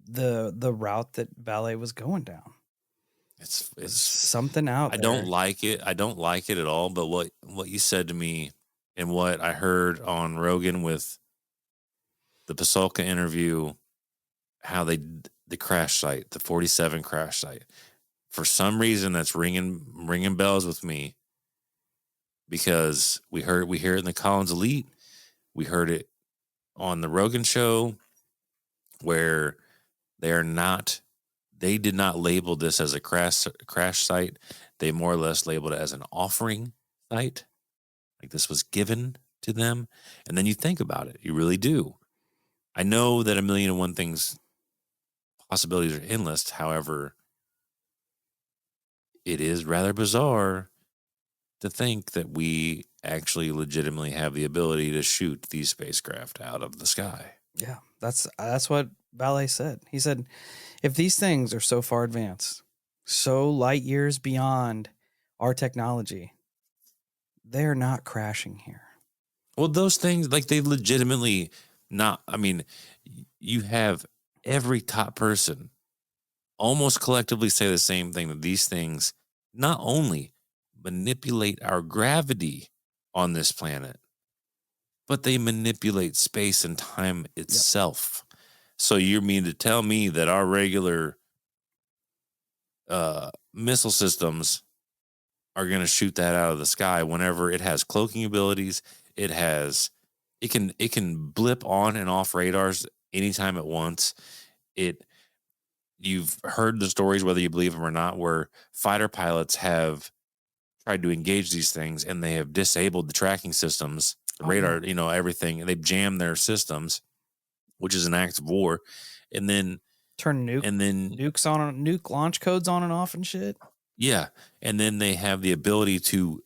the route that Ballet was going down. It's something out there. I don't like it. I don't like it at all. But what you said to me, and what I heard on Rogan with the Pasulka interview, how the crash site, the 47 crash site, for some reason that's ringing bells with me, because we hear it in the Collins Elite. We heard it on the Rogan show, where they did not label this as a crash site. They more or less labeled it as an offering site. Like, this was given to them. And then you think about it. You really do. I know that 1,000,001 things, possibilities are endless. However, it is rather bizarre to think that we actually legitimately have the ability to shoot these spacecraft out of the sky. Yeah, that's what Ballet said. He said, if these things are so far advanced, so light years beyond our technology, they're not crashing here. Well, those things, like, they legitimately not. I mean, you have every top person almost collectively say the same thing, that these things not only manipulate our gravity on this planet, but they manipulate space and time itself. Yep. So you mean to tell me that our regular missile systems are going to shoot that out of the sky whenever it has cloaking abilities? It can blip on and off radars anytime it wants. You've heard the stories, whether you believe them or not, where fighter pilots have tried to engage these things and they have disabled the tracking systems, the radar, everything. They've jammed their systems, which is an act of war. And then turn nukes on, nuke launch codes on and off and shit. Yeah. And then they have the ability to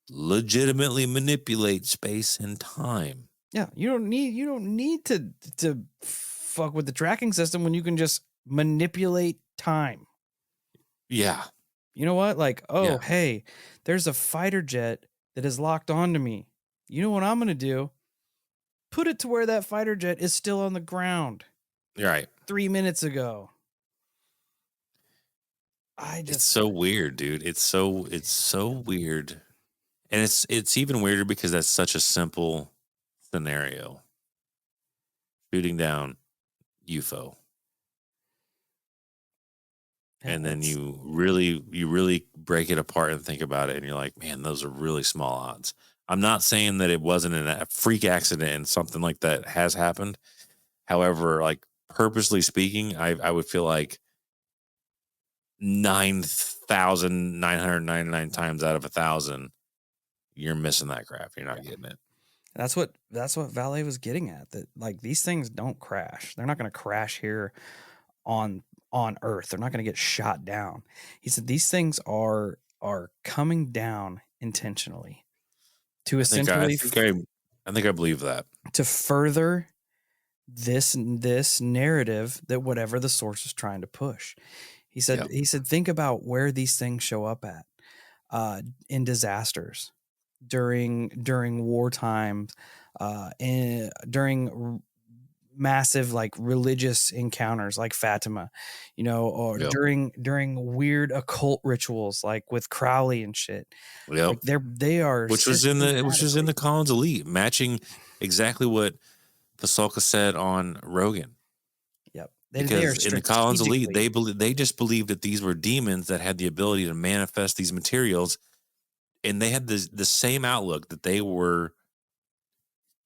legitimately manipulate space and time. Yeah, you don't need to fuck with the tracking system when you can just manipulate time. Yeah. You know what? Like, hey, there's a fighter jet that is locked onto me. You know what I'm going to do? Put it to where that fighter jet is still on the ground. Right. 3 minutes ago. It's so weird, dude. It's so weird. And it's even weirder because that's such a simple scenario. Shooting down UFO. And then you really break it apart and think about it, and you're like, man, those are really small odds. I'm not saying that it wasn't a freak accident and something like that has happened. However, like, purposely speaking, I would feel like 9,999 times out of 1,000, you're missing that crap. You're not getting it. That's what Valet was getting at. That like these things don't crash. They're not going to crash here on Earth. They're not going to get shot down. He said these things are coming down intentionally to essentially I think I believe that. To further this narrative that whatever the source is trying to push. He said think about where these things show up at in disasters, during wartime, and during massive like religious encounters like Fatima, or during weird occult rituals like with Crowley and shit. Like they are, which was in the Collins Elite, matching exactly what Pasulka said on Rogan. Yep. Because in the Collins Elite, they just believed that these were demons that had the ability to manifest these materials, and they had the same outlook that they were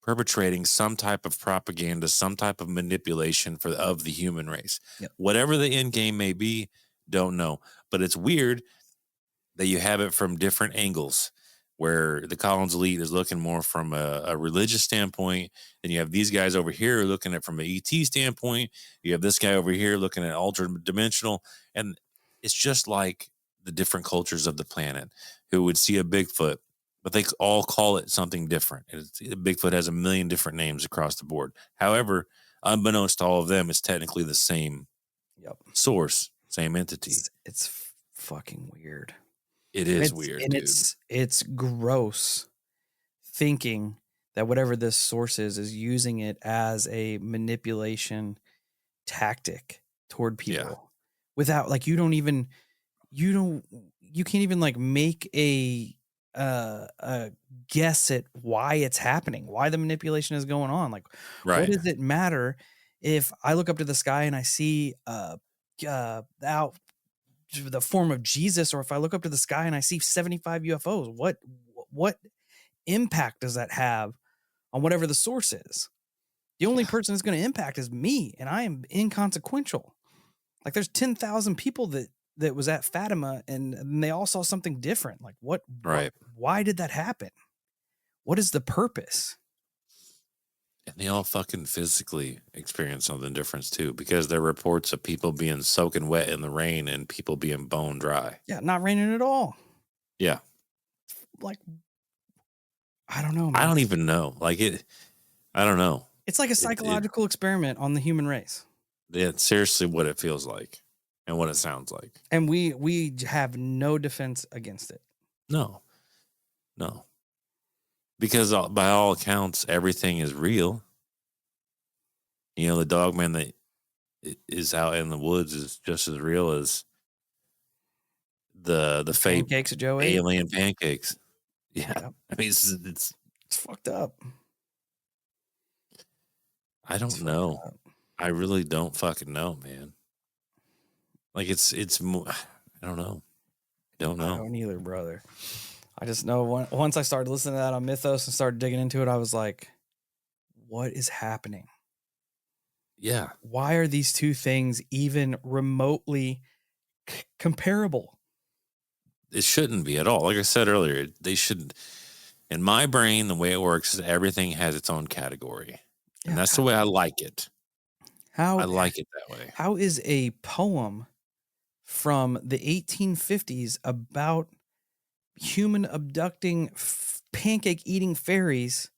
perpetrating some type of propaganda, some type of manipulation of the human race. Yep. Whatever the end game may be, don't know. But it's weird that you have it from different angles, where the Collins Elite is looking more from a religious standpoint, and you have these guys over here looking at it from an ET standpoint. You have this guy over here looking at ultra-dimensional, and it's just like the different cultures of the planet who would see a Bigfoot, but they all call it something different. Bigfoot has a million different names across the board. However, unbeknownst to all of them, it's technically the same source, same entity. It's fucking weird. It is weird, and dude. It's gross thinking that whatever this source is using it as a manipulation tactic toward people without like you can't even like make a guess at why it's happening, why the manipulation is going on. Like, what does it matter if I look up to the sky and I see out the form of Jesus, or if I look up to the sky and I see 75 UFOs? What impact does that have on whatever the source is? The only person that's going to impact is me, and I am inconsequential. Like there's 10,000 people that was at Fatima and they all saw something different. Like what? Why did that happen? What is the purpose? And they all fucking physically experience something different too, because there are reports of people being soaking wet in the rain and people being bone dry. Yeah, not raining at all. Yeah. Like, I don't know, man. I don't even know. Like I don't know. It's like a psychological experiment on the human race. It's seriously what it feels like and what it sounds like. And we have no defense against it. No. Because by all accounts, everything is real. The dogman that is out in the woods is just as real as the fake pancakes at Joe alien pancakes. Yeah. I mean, it's fucked up. I don't know. I really don't fucking know, man. Like it's I don't know. I don't know. I don't either, brother. I just know once I started listening to that on Mythos and started digging into it, I was like, what is happening? Yeah. Why are these two things even remotely comparable? It shouldn't be at all. Like I said earlier, they shouldn't. In my brain, the way it works is everything has its own category. And that's the way I like it. I like it that way. How is a poem from the 1850s about human abducting pancake eating fairies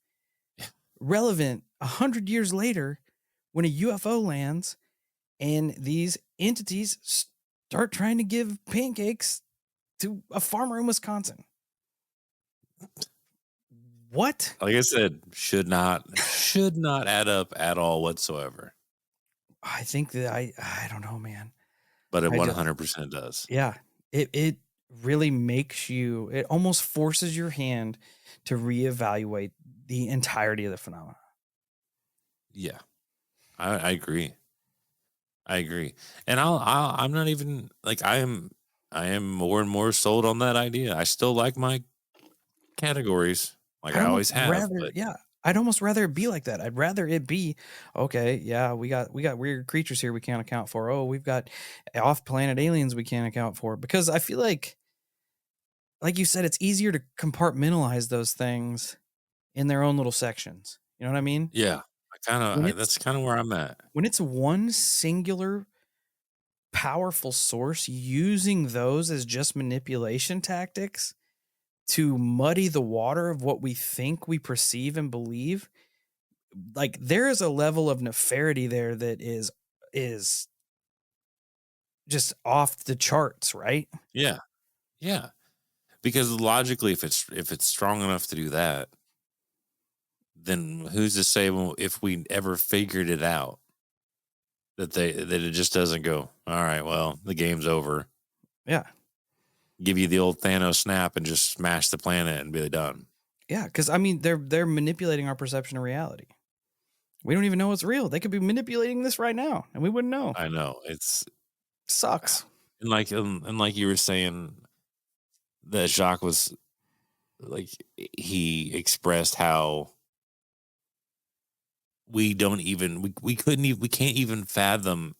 relevant 100 years later when a UFO lands and these entities start trying to give pancakes to a farmer in Wisconsin? What? Like I said, should not add up at all whatsoever. I think that I don't know, man. But it 100% does. Yeah. It really makes you, it almost forces your hand to reevaluate the entirety of the phenomena. Yeah. I agree. And I'm not even like, I am more and more sold on that idea. I still like my categories like I always have. I'd almost rather it be like that. I'd rather it be, okay, yeah, we got weird creatures here we can't account for. Oh, we've got off-planet aliens we can't account for. Because I feel like like you said, it's easier to compartmentalize those things in their own little sections. You know what I mean? Yeah. When That's it's kind of where I'm at. when it's one singular powerful source, using those as just manipulation tactics to muddy the water of what we think we perceive and believe, like there is a level of nefarity there that is just off the charts, right? Yeah. Yeah. Because logically, if it's strong enough to do that, then who's to say if we ever figured it out that it just doesn't go, all right, well, the game's over. Yeah. Give you the old Thanos snap and just smash the planet and be done. Yeah, because I mean they're manipulating our perception of reality. We don't even know it's real. They could be manipulating this right now and we wouldn't know. I know. It's Sucks. and like you were saying that Jacques was like he expressed how we don't even we couldn't even we can't even fathom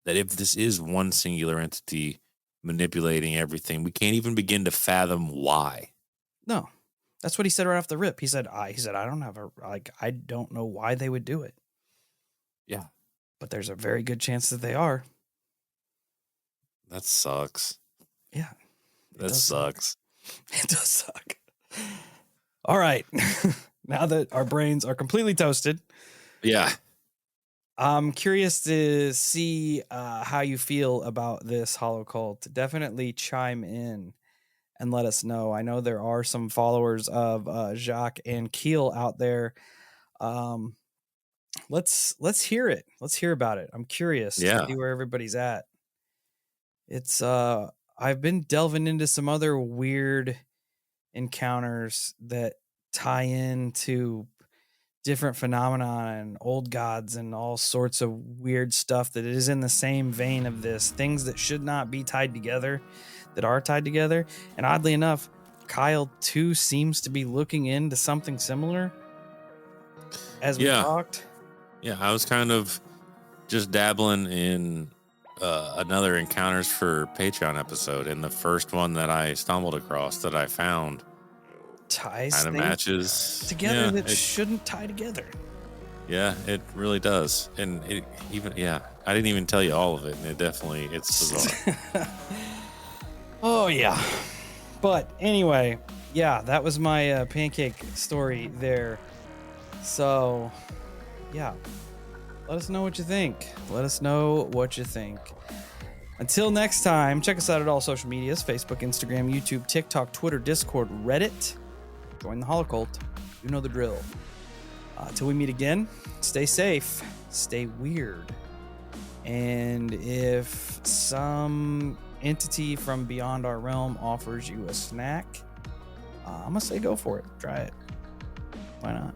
that if this is one singular entity manipulating everything, we can't even begin to fathom why. No. That's what he said right off the rip. He said I don't have I don't know why they would do it. Yeah. But there's a very good chance that they are. That sucks. Yeah. That sucks. It does suck. All right. Now that our brains are completely toasted. Yeah. I'm curious to see how you feel about this holocult. Definitely chime in and let us know. I know there are some followers of Jacques and Keel out there. Let's hear it. Let's hear about it. I'm curious to see where everybody's at. It's I've been delving into some other weird encounters that tie into different phenomena and old gods and all sorts of weird stuff that is in the same vein of this, things that should not be tied together that are tied together. And oddly enough, Kyle too seems to be looking into something similar as we talked. Yeah, I was kind of just dabbling in another Encounters for Patreon episode, and the first one that I stumbled across that I found ties kind of matches together that shouldn't tie together. Yeah, it really does. And it even I didn't even tell you all of it, and it's bizarre. Oh yeah. But anyway, yeah, that was my pancake story there. So yeah, let us know what you think. Let us know what you think. Until next time, check us out at all social medias: Facebook, Instagram, YouTube, TikTok, Twitter, Discord, Reddit. Join the Holocult. You know the drill. Till we meet again, stay safe, stay weird. And if some entity from beyond our realm offers you a snack, I'm going to say go for it. Try it. Why not?